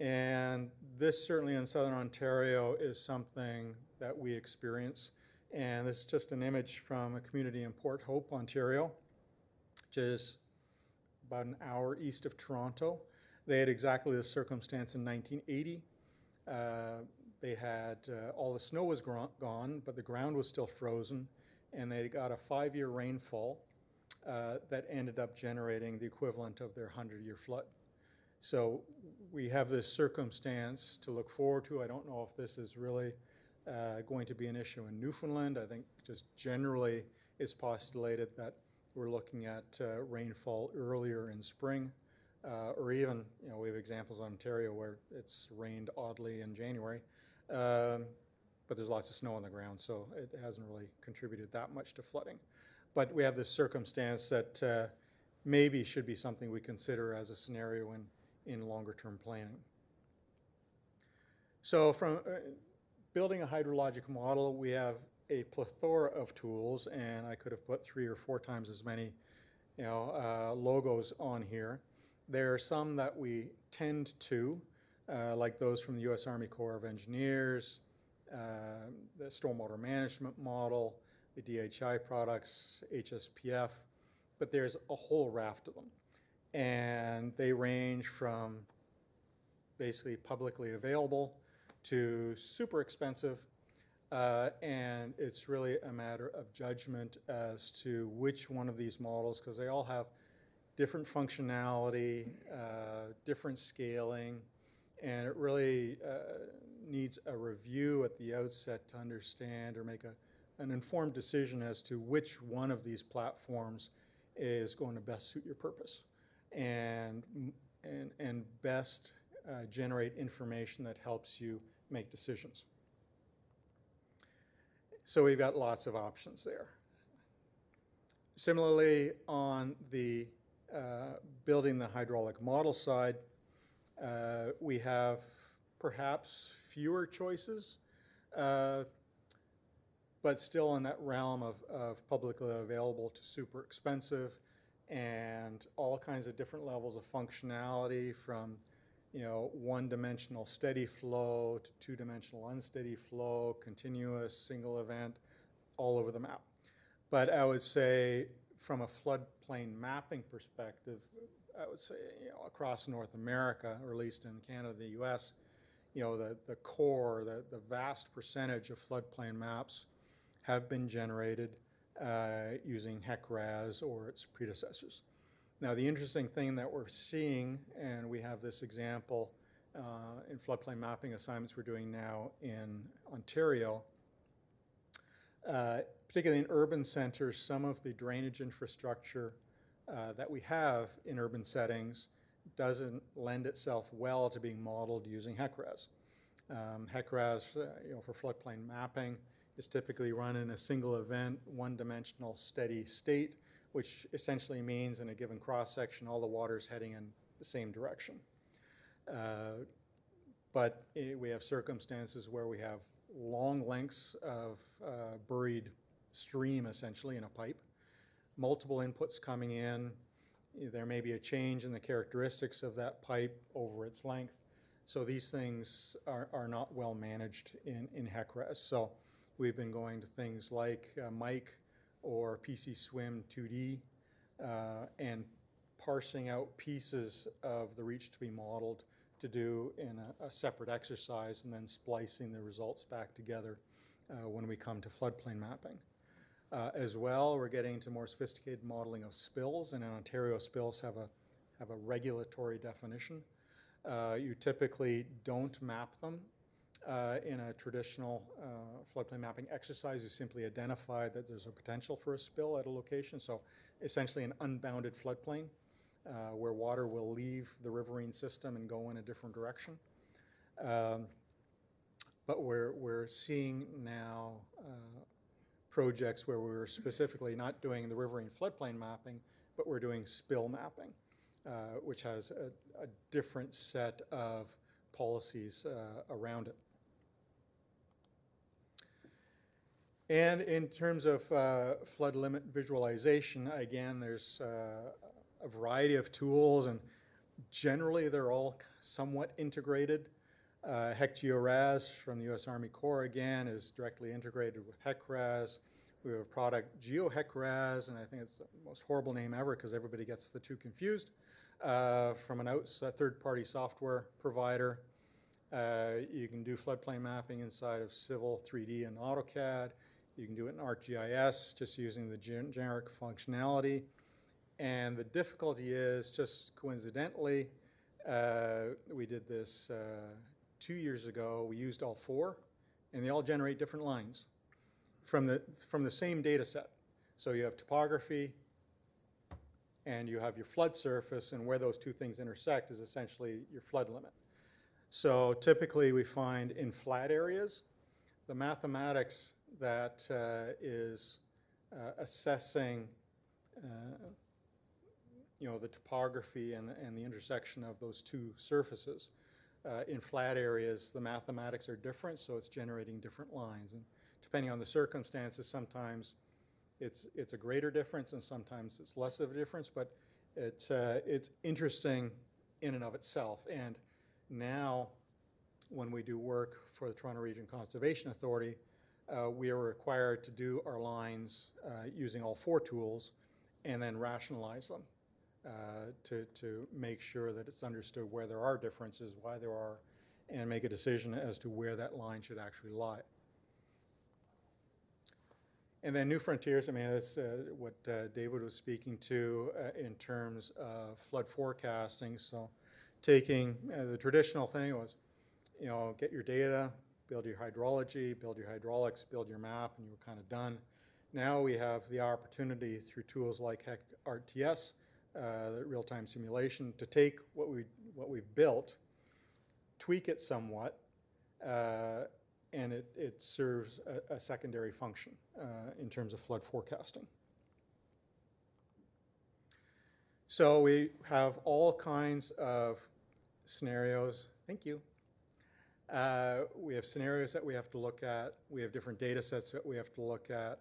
Speaker 6: And this certainly in Southern Ontario is something that we experience. And this is just an image from a community in Port Hope, Ontario, which is about an hour east of Toronto. They had exactly this circumstance in 1980. They had, all the snow was gone, but the ground was still frozen, and they got a 5-year rainfall that ended up generating the equivalent of their 100-year flood. So we have this circumstance to look forward to. I don't know if this is really going to be an issue in Newfoundland. I think just generally it's postulated that we're looking at rainfall earlier in spring, or even, we have examples in Ontario where it's rained oddly in January, but there's lots of snow on the ground, so it hasn't really contributed that much to flooding. But we have this circumstance that maybe should be something we consider as a scenario in longer term planning. So from building a hydrologic model, we have a plethora of tools, and I could have put 3 or 4 times as many logos on here. There are some that we tend to, like those from the U.S. Army Corps of Engineers, the Stormwater Management Model, the DHI products, HSPF, but there's a whole raft of them. And they range from basically publicly available to super expensive, and it's really a matter of judgment as to which one of these models, because they all have different functionality, different scaling, and it really needs a review at the outset to understand or make an informed decision as to which one of these platforms is going to best suit your purpose and best generate information that helps you make decisions. So we've got lots of options there. Similarly, on the building the hydraulic model side, we have perhaps fewer choices, but still in that realm of publicly available to super expensive. and all kinds of different levels of functionality, from one-dimensional steady flow to two-dimensional unsteady flow, continuous, single event, all over the map. But I would say from a floodplain mapping perspective, I would say across North America, or at least in Canada, the US, the core, the vast percentage of floodplain maps have been generated using HEC-RAS or its predecessors. Now, the interesting thing that we're seeing, and we have this example in floodplain mapping assignments we're doing now in Ontario, particularly in urban centers, some of the drainage infrastructure that we have in urban settings doesn't lend itself well to being modeled using HEC-RAS. HEC-RAS, for floodplain mapping, is typically run in a single event, one-dimensional steady state, which essentially means in a given cross-section all the water is heading in the same direction. But we have circumstances where we have long lengths of buried stream, essentially, in a pipe, multiple inputs coming in. There may be a change in the characteristics of that pipe over its length. So these things are not well managed in HEC-RAS. So we've been going to things like Mike or PC-SWIM 2D and parsing out pieces of the reach to be modeled to do in a separate exercise, and then splicing the results back together when we come to floodplain mapping. As well, we're getting into more sophisticated modeling of spills, and in Ontario, spills have a regulatory definition. You typically don't map them in a traditional floodplain mapping exercise. You simply identify that there's a potential for a spill at a location, so essentially an unbounded floodplain where water will leave the riverine system and go in a different direction. But we're seeing now projects where we're specifically not doing the riverine floodplain mapping, but we're doing spill mapping, which has a different set of policies around it. And in terms of flood limit visualization, again, there's a variety of tools, and generally they're all somewhat integrated. HEC-GeoRAS from the U.S. Army Corps, again, is directly integrated with HEC-RAS. We have a product, GeoHEC-RAS, and I think it's the most horrible name ever because everybody gets the two confused, from a third-party software provider. You can do floodplain mapping inside of Civil 3D and AutoCAD. You can do it in ArcGIS, just using the generic functionality. And the difficulty is, just coincidentally, we did this 2 years ago. We used all four, and they all generate different lines from the same data set. So you have topography, and you have your flood surface, and where those two things intersect is essentially your flood limit. So typically we find in flat areas, the mathematics that is assessing the topography and the intersection of those two surfaces. In flat areas, the mathematics are different, so it's generating different lines. And depending on the circumstances, sometimes it's a greater difference, and sometimes it's less of a difference, but it's interesting in and of itself. And now, when we do work for the Toronto Region Conservation Authority, we are required to do our lines using all four tools and then rationalize them to make sure that it's understood where there are differences, why there are, and make a decision as to where that line should actually lie. And then New Frontiers, I mean, that's what David was speaking to in terms of flood forecasting. So taking the traditional thing was, get your data, build your hydrology, build your hydraulics, build your map, and you were kind of done. Now we have the opportunity through tools like HEC-RTS, real-time simulation, to take what we've built, tweak it somewhat, and it serves a secondary function in terms of flood forecasting. So we have all kinds of scenarios. Thank you. We have scenarios that we have to look at. We have different data sets that we have to look at.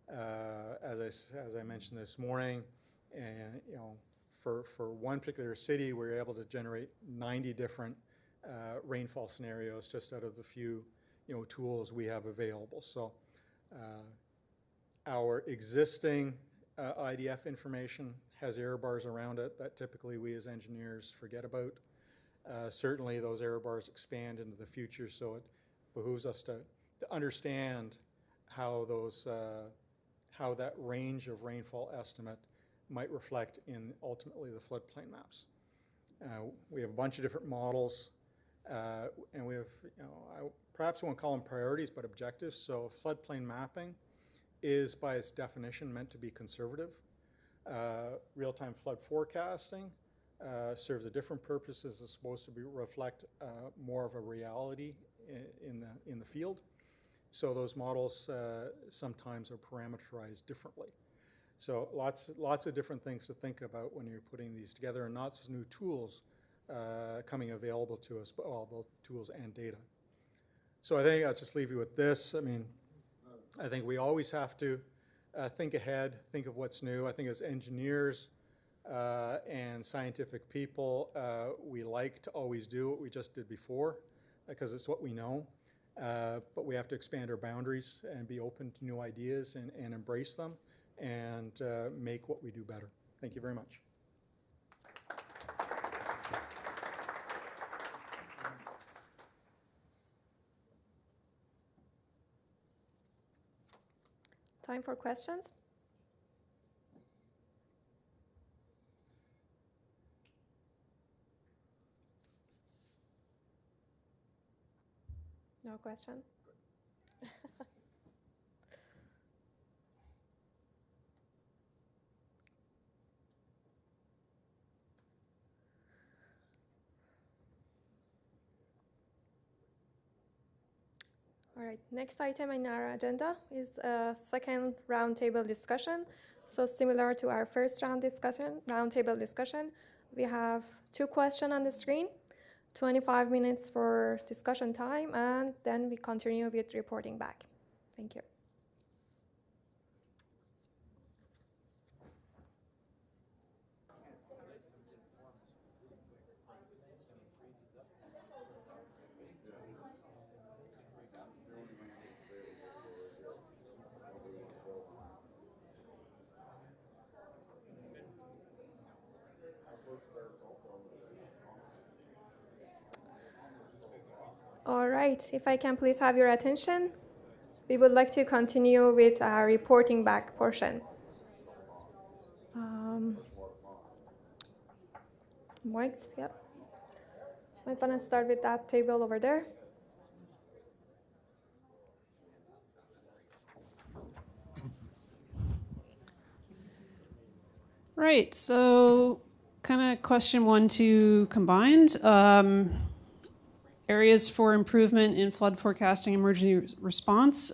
Speaker 6: As I mentioned this morning, And, you know, for one particular city, we were able to generate 90 different rainfall scenarios just out of the few, you know, tools we have available. So our existing IDF information has error bars around it that typically we as engineers forget about. Certainly those error bars expand into the future, so it behooves us to understand how those how that range of rainfall estimate might reflect in ultimately the floodplain maps. We have a bunch of different models, and we have, you know, I perhaps won't call them priorities, but objectives. So floodplain mapping is by its definition meant to be conservative. Real-time flood forecasting serves a different purpose. It's supposed to reflect more of a reality in the field. So those models sometimes are parameterized differently. So lots of different things to think about when you're putting these together, and lots of new tools coming available to us, well, both tools and data. So I think I'll just leave you with this. I mean, I think we always have to think ahead, think of what's new. I think as engineers and scientific people, we like to always do what we just did before because it's what we know. But we have to expand our boundaries and be open to new ideas and embrace them and make what we do better. Thank you very much.
Speaker 1: Time for questions? No question? All right, next item in our agenda is a second roundtable discussion. So similar to our first roundtable discussion, we have 2 questions on the screen, 25 minutes for discussion time, and then we continue with reporting back. Thank you. All right, if I can please have your attention, we would like to continue with our reporting back portion. Mics, yep. Might want to start with that table over there.
Speaker 4: Right, so kind of question 1, 2 combined. Areas for improvement in flood forecasting emergency response.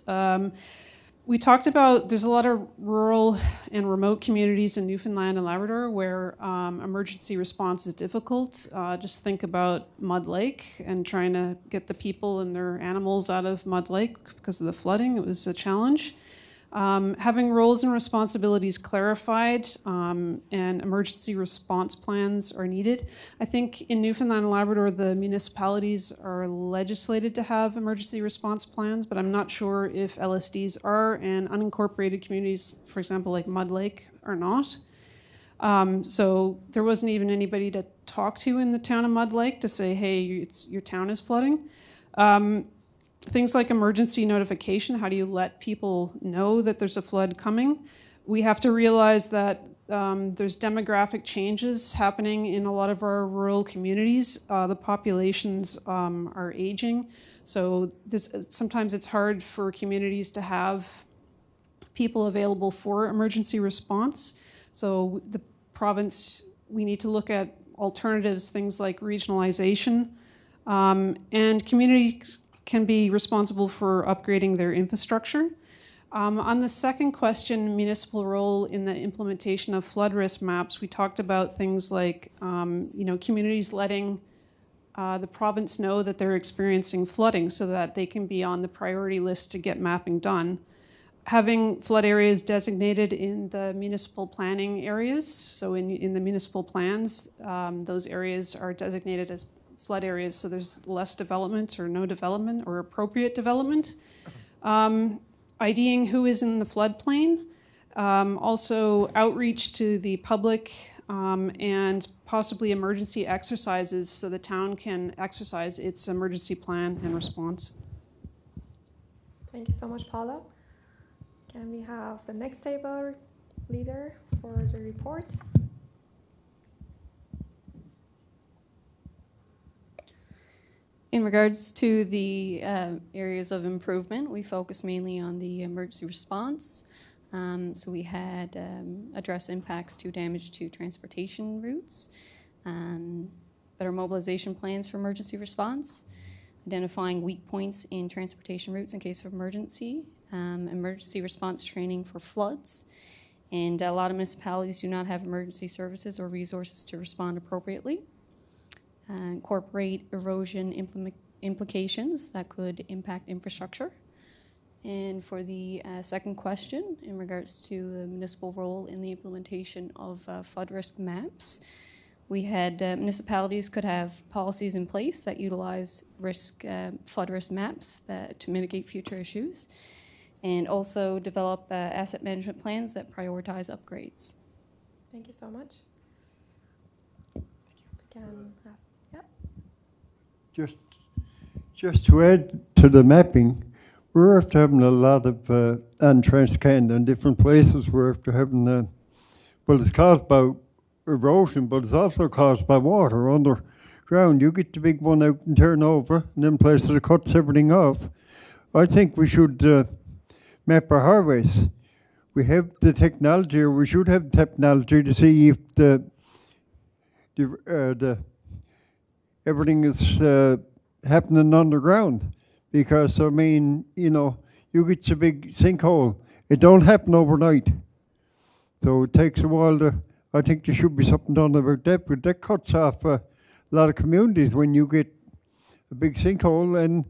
Speaker 4: We talked about there's a lot of rural and remote communities in Newfoundland and Labrador where emergency response is difficult. Just think about Mud Lake and trying to get the people and their animals out of Mud Lake because of the flooding. It was a challenge. Having roles and responsibilities clarified and emergency response plans are needed. I think in Newfoundland and Labrador, the municipalities are legislated to have emergency response plans, but I'm not sure if LSDs are and unincorporated communities, for example, like Mud Lake, are not. So there wasn't even anybody to talk to in the town of Mud Lake to say, hey, your town is flooding. Things like emergency notification, how do you let people know that there's a flood coming? We have to realize that there's demographic changes happening in a lot of our rural communities. The populations are aging, so sometimes it's hard for communities to have people available for emergency response. So the province, we need to look at alternatives, things like regionalization, and communities can be responsible for upgrading their infrastructure. On the second question, municipal role in the implementation of flood risk maps, we talked about things like communities letting the province know that they're experiencing flooding so that they can be on the priority list to get mapping done. having flood areas designated in the municipal planning areas. So in the municipal plans, those areas are designated as flood areas, so there's less development or no development or appropriate development. IDing who is in the floodplain. Also outreach to the public and possibly emergency exercises so the town can exercise its emergency plan and response.
Speaker 1: Thank you so much, Paula. Can we have the next table leader for the report?
Speaker 7: In regards to the areas of improvement, we focus mainly on the emergency response. So we had address impacts to damage to transportation routes, better mobilization plans for emergency response, identifying weak points in transportation routes in case of emergency, emergency response training for floods, and a lot of municipalities do not have emergency services or resources to respond appropriately. Incorporate erosion implications that could impact infrastructure. And for the second question, in regards to the municipal role in the implementation of flood risk maps, we had municipalities could have policies in place that utilize flood risk maps to mitigate future issues, and also develop asset management plans that prioritize upgrades.
Speaker 1: Thank you so much.
Speaker 8: Just to add to the mapping, we're after having a lot of on Transcanada in different places. We're after having, well, it's caused by erosion, but it's also caused by water underground. You get the big one out and turn over, and then places that cuts everything off. I think we should map our highways. We have the technology, or we should have the technology to see if everything is happening underground. Because, I mean, you know, you get a big sinkhole. It don't happen overnight. So it takes a while to, I think there should be something done about that, but that cuts off a lot of communities when you get a big sinkhole, and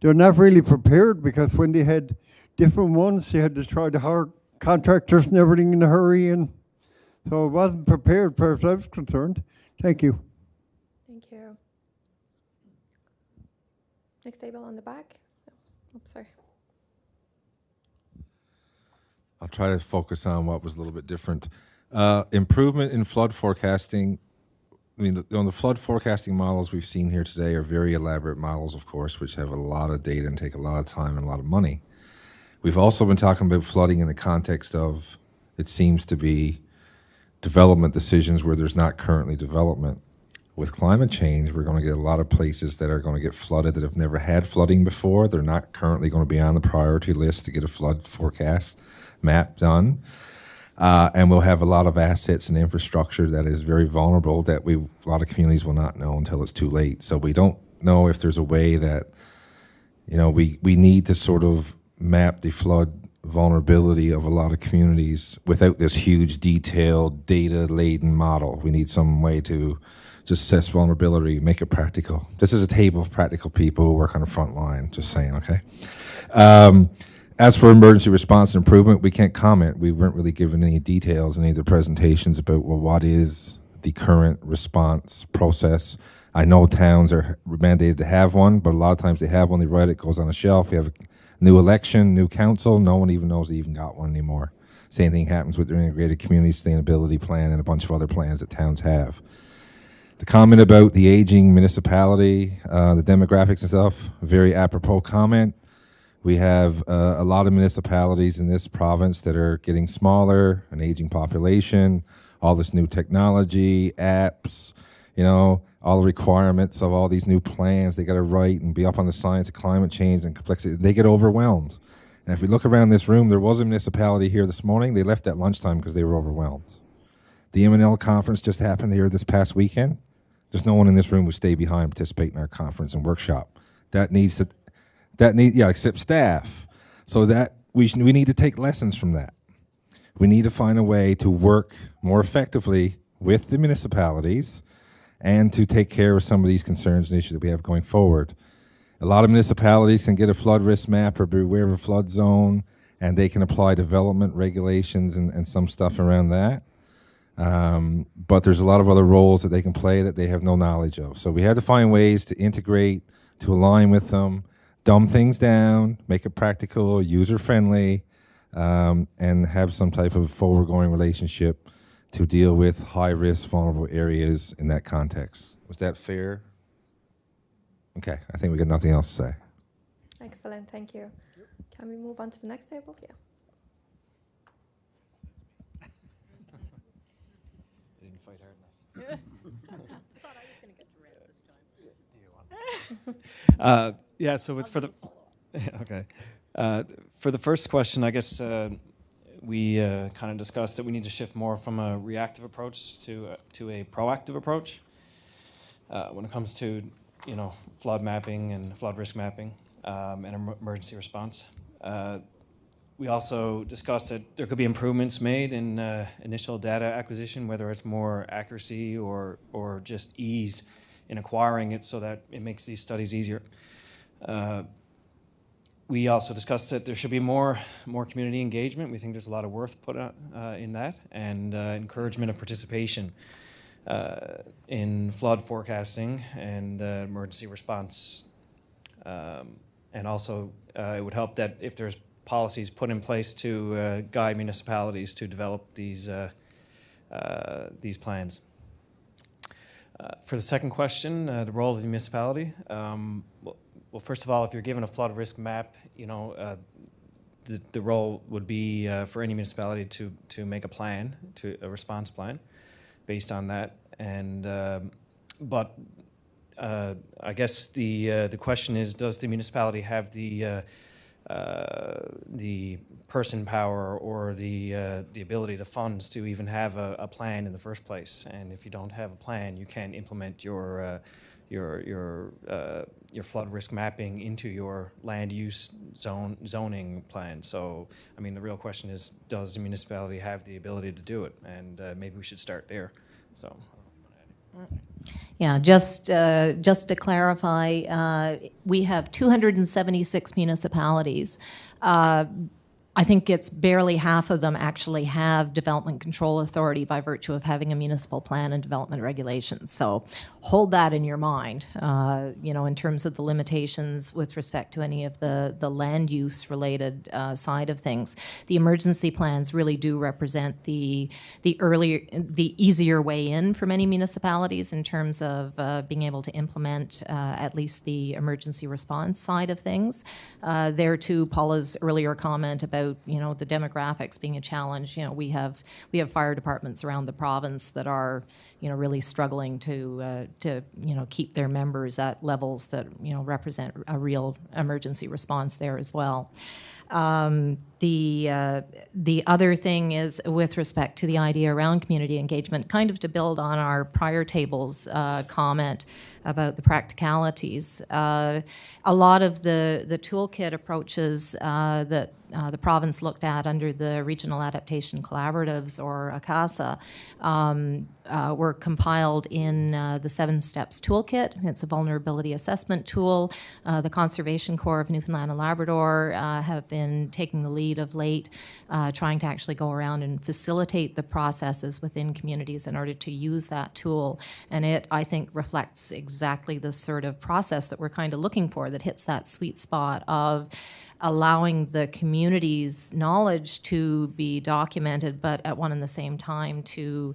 Speaker 8: they're not really prepared, because when they had different ones, they had to try to hire contractors and everything in a hurry, and so it wasn't prepared as far as I was concerned. Thank you.
Speaker 1: Thank you. Next table on the back. Oops, sorry.
Speaker 5: I'll try to focus on what was a little bit different. Improvement in flood forecasting. I mean, the flood forecasting models we've seen here today are very elaborate models, of course, which have a lot of data and take a lot of time and a lot of money. We've also been talking about flooding in the context of, it seems to be, development decisions where there's not currently development. With climate change, we're going to get a lot of places that are going to get flooded that have never had flooding before. They're not currently going to be on the priority list to get a flood forecast map done. And we'll have a lot of assets and infrastructure that is very vulnerable that a lot of communities will not know until it's too late. So we don't know if there's a way that, you know, we need to sort of map the flood vulnerability of a lot of communities without this huge, detailed, data-laden model. We need some way to just assess vulnerability, make it practical. This is a table of practical people who work on the front line, just saying, okay? As for emergency response and improvement, we can't comment. We weren't really given any details in any of the presentations about, well, what is the current response process. I know towns are mandated to have one, but a lot of times they have one, they write it, goes on a shelf. We have a new election, new council, no one even knows they even got one anymore. Same thing happens with their integrated community sustainability plan and a bunch of other plans that towns have. The comment about the aging municipality, the demographics and stuff, very apropos comment. We have a lot of municipalities in this province that are getting smaller, an aging population, all this new technology, apps, you know, all the requirements of all these new plans they got to write and be up on the science of climate change and complexity. They get overwhelmed. And if we look around this room, there was a municipality here this morning. They left at lunchtime because they were overwhelmed. The MNL conference just happened here this past weekend. There's no one in this room who stay behind and participate in our conference and workshop. Except staff. So that we need to take lessons from that. We need to find a way to work more effectively with the municipalities and to take care of some of these concerns and issues that we have going forward. A lot of municipalities can get a flood risk map or be aware of a flood zone and they can apply development regulations and some stuff around that. But there's a lot of other roles that they can play that they have no knowledge of. So we had to find ways to integrate, to align with them, dumb things down, make it practical, user-friendly, and have some type of forward-going relationship to deal with high-risk, vulnerable areas in that context. Was that fair? Okay, I think we got nothing else to say.
Speaker 1: Excellent, thank you. Can we move on to the next table? Yeah.
Speaker 9: Didn't fight hard enough. I thought I was going to get to rant this time. Do you want? Yeah. So it's for the okay. For the first question, I guess we kind of discussed that we need to shift more from a reactive approach to a proactive approach when it comes to flood mapping and flood risk mapping and emergency response. We also discussed that there could be improvements made in initial data acquisition, whether it's more accuracy or just ease in acquiring it so that it makes these studies easier. We also discussed that there should be more community engagement. We think there's a lot of worth put in that, and encouragement of participation in flood forecasting and emergency response. And also, it would help that if there's policies put in place to guide municipalities to develop these plans. For the second question, the role of the municipality. Well, first of all, if you're given a flood risk map, the role would be for any municipality to make a plan, a response plan, based on that. And but I guess the question is, does the municipality have the person power or the ability, the funds to even have a plan in the first place? And if you don't have a plan, you can't implement your flood risk mapping into your land use zoning plan. So, I mean, the real question is, does the municipality have the ability to do it? And maybe we should start there. So.
Speaker 10: Yeah, just to clarify, we have 276 municipalities. I think it's barely half of them actually have development control authority by virtue of having a municipal plan and development regulations. So hold that in your mind, in terms of the limitations with respect to any of the land use related side of things. The emergency plans really do represent the easier way in for many municipalities in terms of being able to implement at least the emergency response side of things. There too, Paula's earlier comment about the demographics being a challenge. We have fire departments around the province that are really struggling to keep their members at levels that represent a real emergency response there as well. The other thing is with respect to the idea around community engagement, kind of to build on our prior table's comment about the practicalities. A lot of the toolkit approaches that the province looked at under the Regional Adaptation Collaboratives, or ACASA, were compiled in the 7 Steps Toolkit. It's a vulnerability assessment tool. The Conservation Corps of Newfoundland and Labrador have been taking the lead of late, trying to actually go around and facilitate the processes within communities in order to use that tool. And it, I think, reflects exactly the sort of process that we're kind of looking for, that hits that sweet spot of allowing the community's knowledge to be documented, but at one and the same time to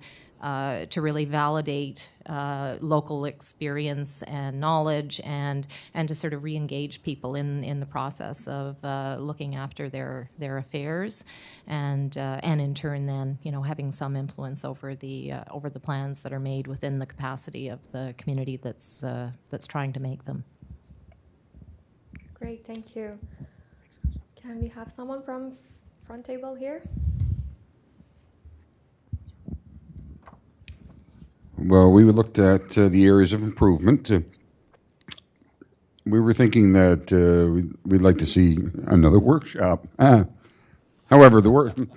Speaker 10: really validate local experience and knowledge, and to sort of re-engage people in the process of looking after their affairs, and in turn then having some influence over the plans that are made within the capacity of the community that's trying to make them.
Speaker 1: Great, thank you. Can we have someone from front table here?
Speaker 11: Well, we looked at the areas of improvement. We were thinking that we'd like to see another workshop. However, the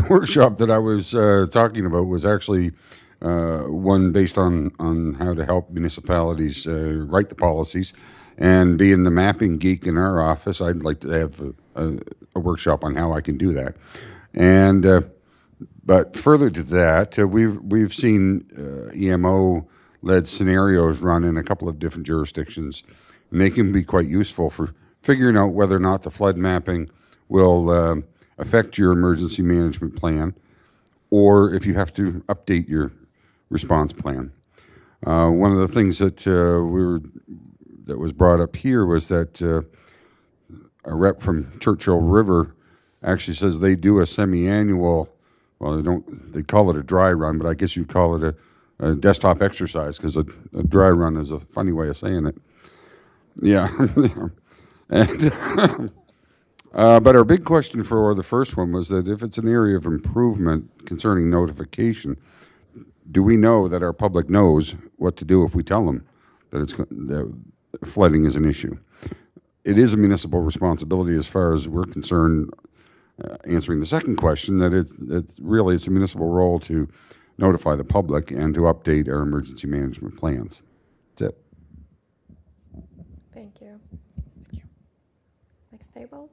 Speaker 11: workshop that I was talking about was actually one based on how to help municipalities write the policies. And being the mapping geek in our office, I'd like to have a workshop on how I can do that. And but further to that, we've seen EMO-led scenarios run in a couple of different jurisdictions, and they can be quite useful for figuring out whether or not the flood mapping will affect your emergency management plan, or if you have to update your response plan. One of the things that that was brought up here was that a rep from Churchill River actually says they do a semi-annual, well, they call it a dry run, but I guess you'd call it a desktop exercise, because a dry run is a funny way of saying it. Yeah. And but our big question for the first one was that if it's an area of improvement concerning notification, do we know that our public knows what to do if we tell them that that flooding is an issue? It is a municipal responsibility, as far as we're concerned, answering the second question, that it's a municipal role to notify the public and to update our emergency management plans. That's it.
Speaker 1: Thank you. Next table.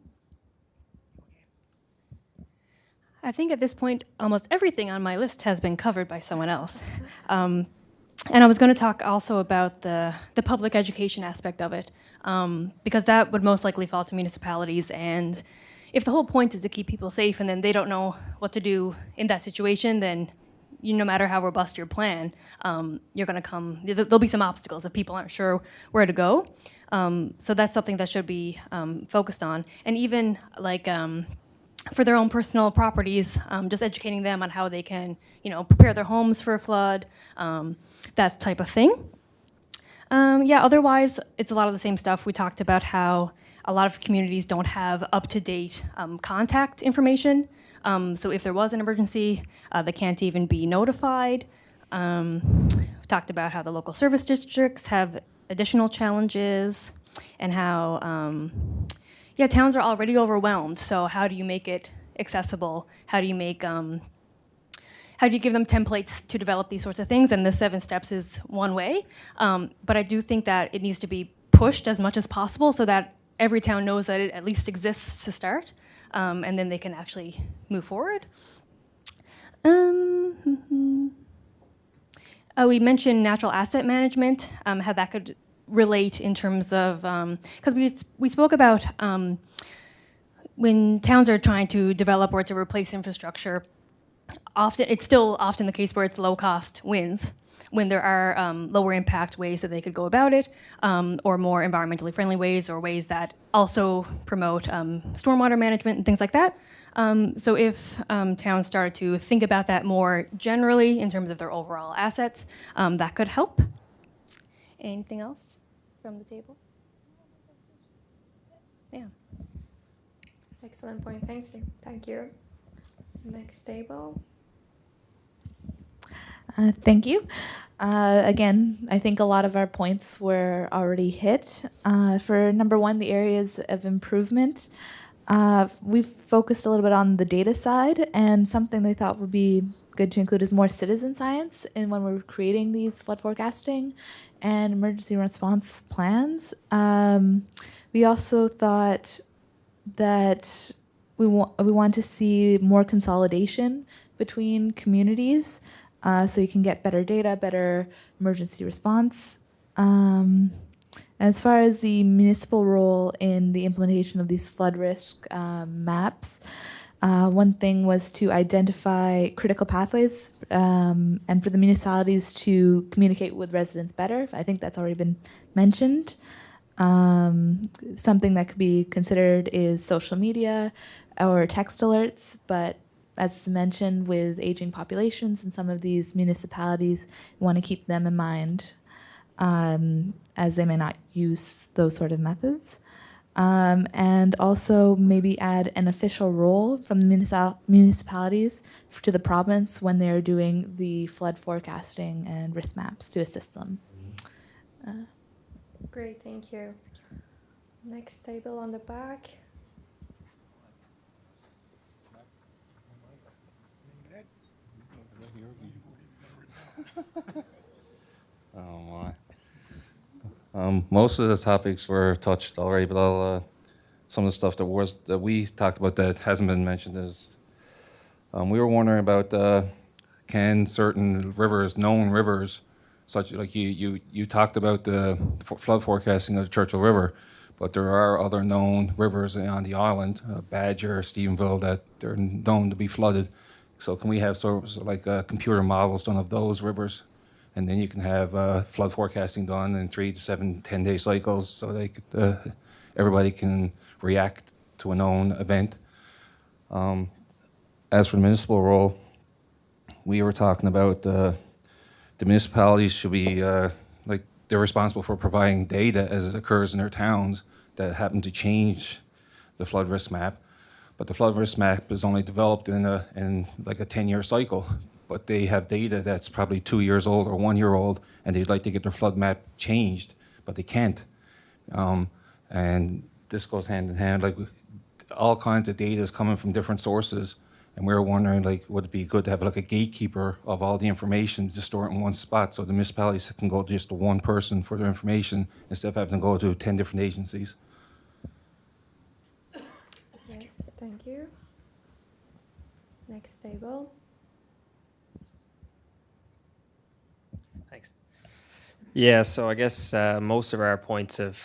Speaker 12: I think at this point, almost everything on my list has been covered by someone else. And I was going to talk also about the public education aspect of it, because that would most likely fall to municipalities. And if the whole point is to keep people safe and then they don't know what to do in that situation, then no matter how robust your plan, you're going to there'll be some obstacles if people aren't sure where to go. So that's something that should be focused on. And even like for their own personal properties, just educating them on how they can, prepare their homes for a flood, that type of thing. Otherwise, it's a lot of the same stuff. We talked about how a lot of communities don't have up-to-date contact information. So if there was an emergency, they can't even be notified. We talked about how the local service districts have additional challenges, and how towns are already overwhelmed. So how do you make it accessible? How do you make how do you give them templates to develop these sorts of things? And the 7 steps is one way. But I do think that it needs to be pushed as much as possible so that every town knows that it at least exists to start, and then they can actually move forward. We mentioned natural asset management, how that could relate in terms of, because we spoke about when towns are trying to develop or to replace infrastructure, it's still often the case where it's low cost wins, when there are lower impact ways that they could go about it, or more environmentally friendly ways, or ways that also promote stormwater management and things like that. So if towns started to think about that more generally in terms of their overall assets, that could help. Anything else from the table? Yeah.
Speaker 1: Excellent point. Thanks. Thank you. Next table.
Speaker 13: Thank you. Again, I think a lot of our points were already hit. For number 1, the areas of improvement, we've focused a little bit on the data side, and something they thought would be good to include is more citizen science in when we're creating these flood forecasting and emergency response plans. We also thought that we want to see more consolidation between communities, so you can get better data, better emergency response. As far as the municipal role in the implementation of these flood risk maps, one thing was to identify critical pathways and for the municipalities to communicate with residents better. I think that's already been mentioned. Something that could be considered is social media or text alerts, but as mentioned, with aging populations in some of these municipalities, we want to keep them in mind, as they may not use those sort of methods. And also maybe add an official role from the municipalities to the province when they're doing the flood forecasting and risk maps to assist them.
Speaker 1: Great, thank you. Next table on the back.
Speaker 14: Oh my. Most of the topics were touched already, but some of the stuff that we talked about that hasn't been mentioned is we were wondering about can certain rivers, known rivers, such like you talked about the flood forecasting of the Churchill River, but there are other known rivers on the island, Badger, Stephenville, that they're known to be flooded. So can we have sort of like computer models done of those rivers? And then you can have flood forecasting done in 3 to 7, 10-day cycles so they could, everybody can react to a known event. As for the municipal role, we were talking about the municipalities should be, like, they're responsible for providing data as it occurs in their towns that happen to change the flood risk map. But the flood risk map is only developed in like a 10-year cycle. But they have data that's probably 2 years old or 1 year old, and they'd like to get their flood map changed, but they can't. And this goes hand in hand. Like, all kinds of data is coming from different sources, and we were wondering, like, would it be good to have like a gatekeeper of all the information to store it in one spot, so the municipalities can go to just to one person for their information instead of having to go to 10 different agencies.
Speaker 1: Yes, thank you. Next table.
Speaker 15: Thanks. Yeah, so I guess most of our points have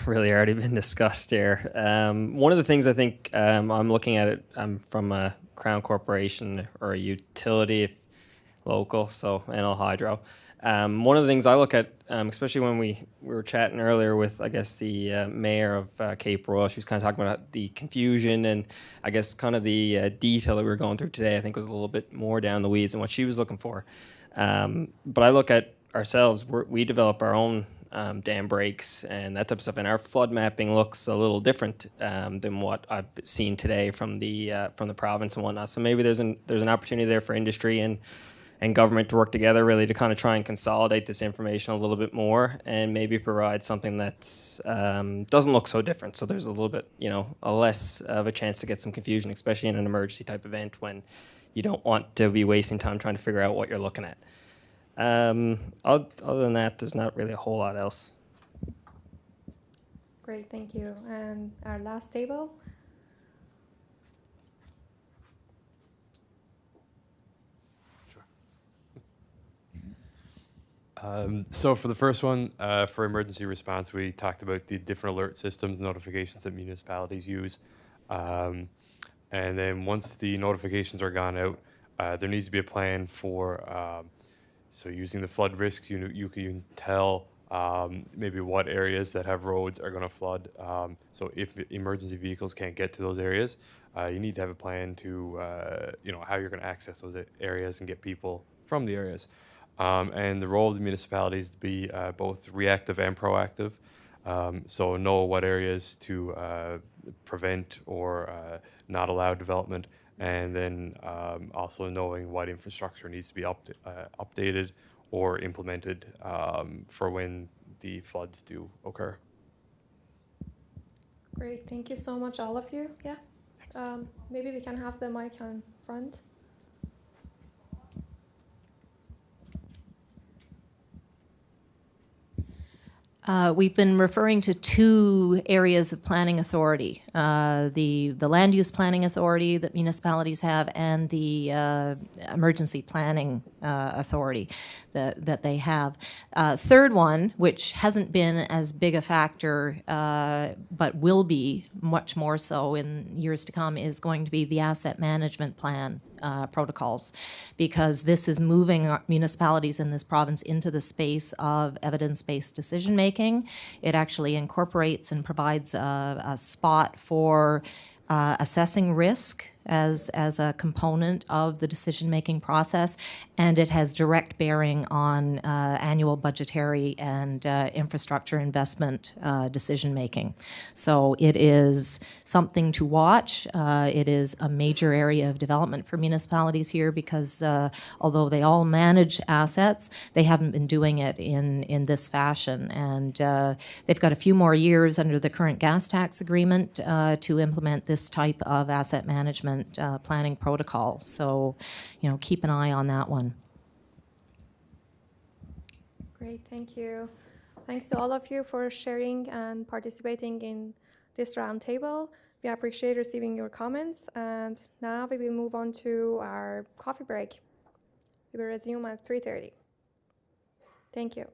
Speaker 15: really already been discussed here. One of the things I think I'm looking at it, I'm from a Crown Corporation or a utility, local, so NL Hydro. One of the things I look at, especially when we were chatting earlier with, I guess, the mayor of Cape Royal, she was kind of talking about the confusion and I guess kind of the detail that we were going through today, I think was a little bit more down the weeds than what she was looking for. But I look at ourselves, we develop our own dam breaks and that type of stuff, and our flood mapping looks a little different than what I've seen today from the province and whatnot. So maybe there's an opportunity there for industry and government to work together really to kind of try and consolidate this information a little bit more and maybe provide something that doesn't look so different. So there's a little bit, a less of a chance to get some confusion, especially in an emergency type event when you don't want to be wasting time trying to figure out what you're looking at. Other than that, there's not really a whole lot else.
Speaker 1: Great, thank you. And our last table.
Speaker 16: So for the first one, for emergency response, we talked about the different alert systems, notifications that municipalities use. And then once the notifications are gone out, there needs to be a plan for, so using the flood risk, you can tell maybe what areas that have roads are going to flood. So if emergency vehicles can't get to those areas, you need to have a plan to, how you're going to access those areas and get people from the areas. And the role of the municipalities is to be both reactive and proactive. So know what areas to prevent or not allow development, and then also knowing what infrastructure needs to be updated or implemented for when the floods do occur.
Speaker 1: Great, thank you so much, all of you. Yeah, maybe we can have the mic on front.
Speaker 10: We've been referring to two areas of planning authority, the land use planning authority that municipalities have and the emergency planning authority that they have. Third one, which hasn't been as big a factor but will be much more so in years to come, is going to be the asset management plan protocols, because this is moving municipalities in this province into the space of evidence-based decision making. It actually incorporates and provides a spot for assessing risk as a component of the decision-making process, and it has direct bearing on annual budgetary and infrastructure investment decision-making. So it is something to watch. It is a major area of development for municipalities here because although they all manage assets, they haven't been doing it in this fashion. And they've got a few more years under the current gas tax agreement to implement this type of asset management planning protocol. So, keep an eye on that one.
Speaker 1: Great, thank you. Thanks to all of you for sharing and participating in this roundtable. We appreciate receiving your comments, and now we will move on to our coffee break. We will resume at 3:30. Thank you.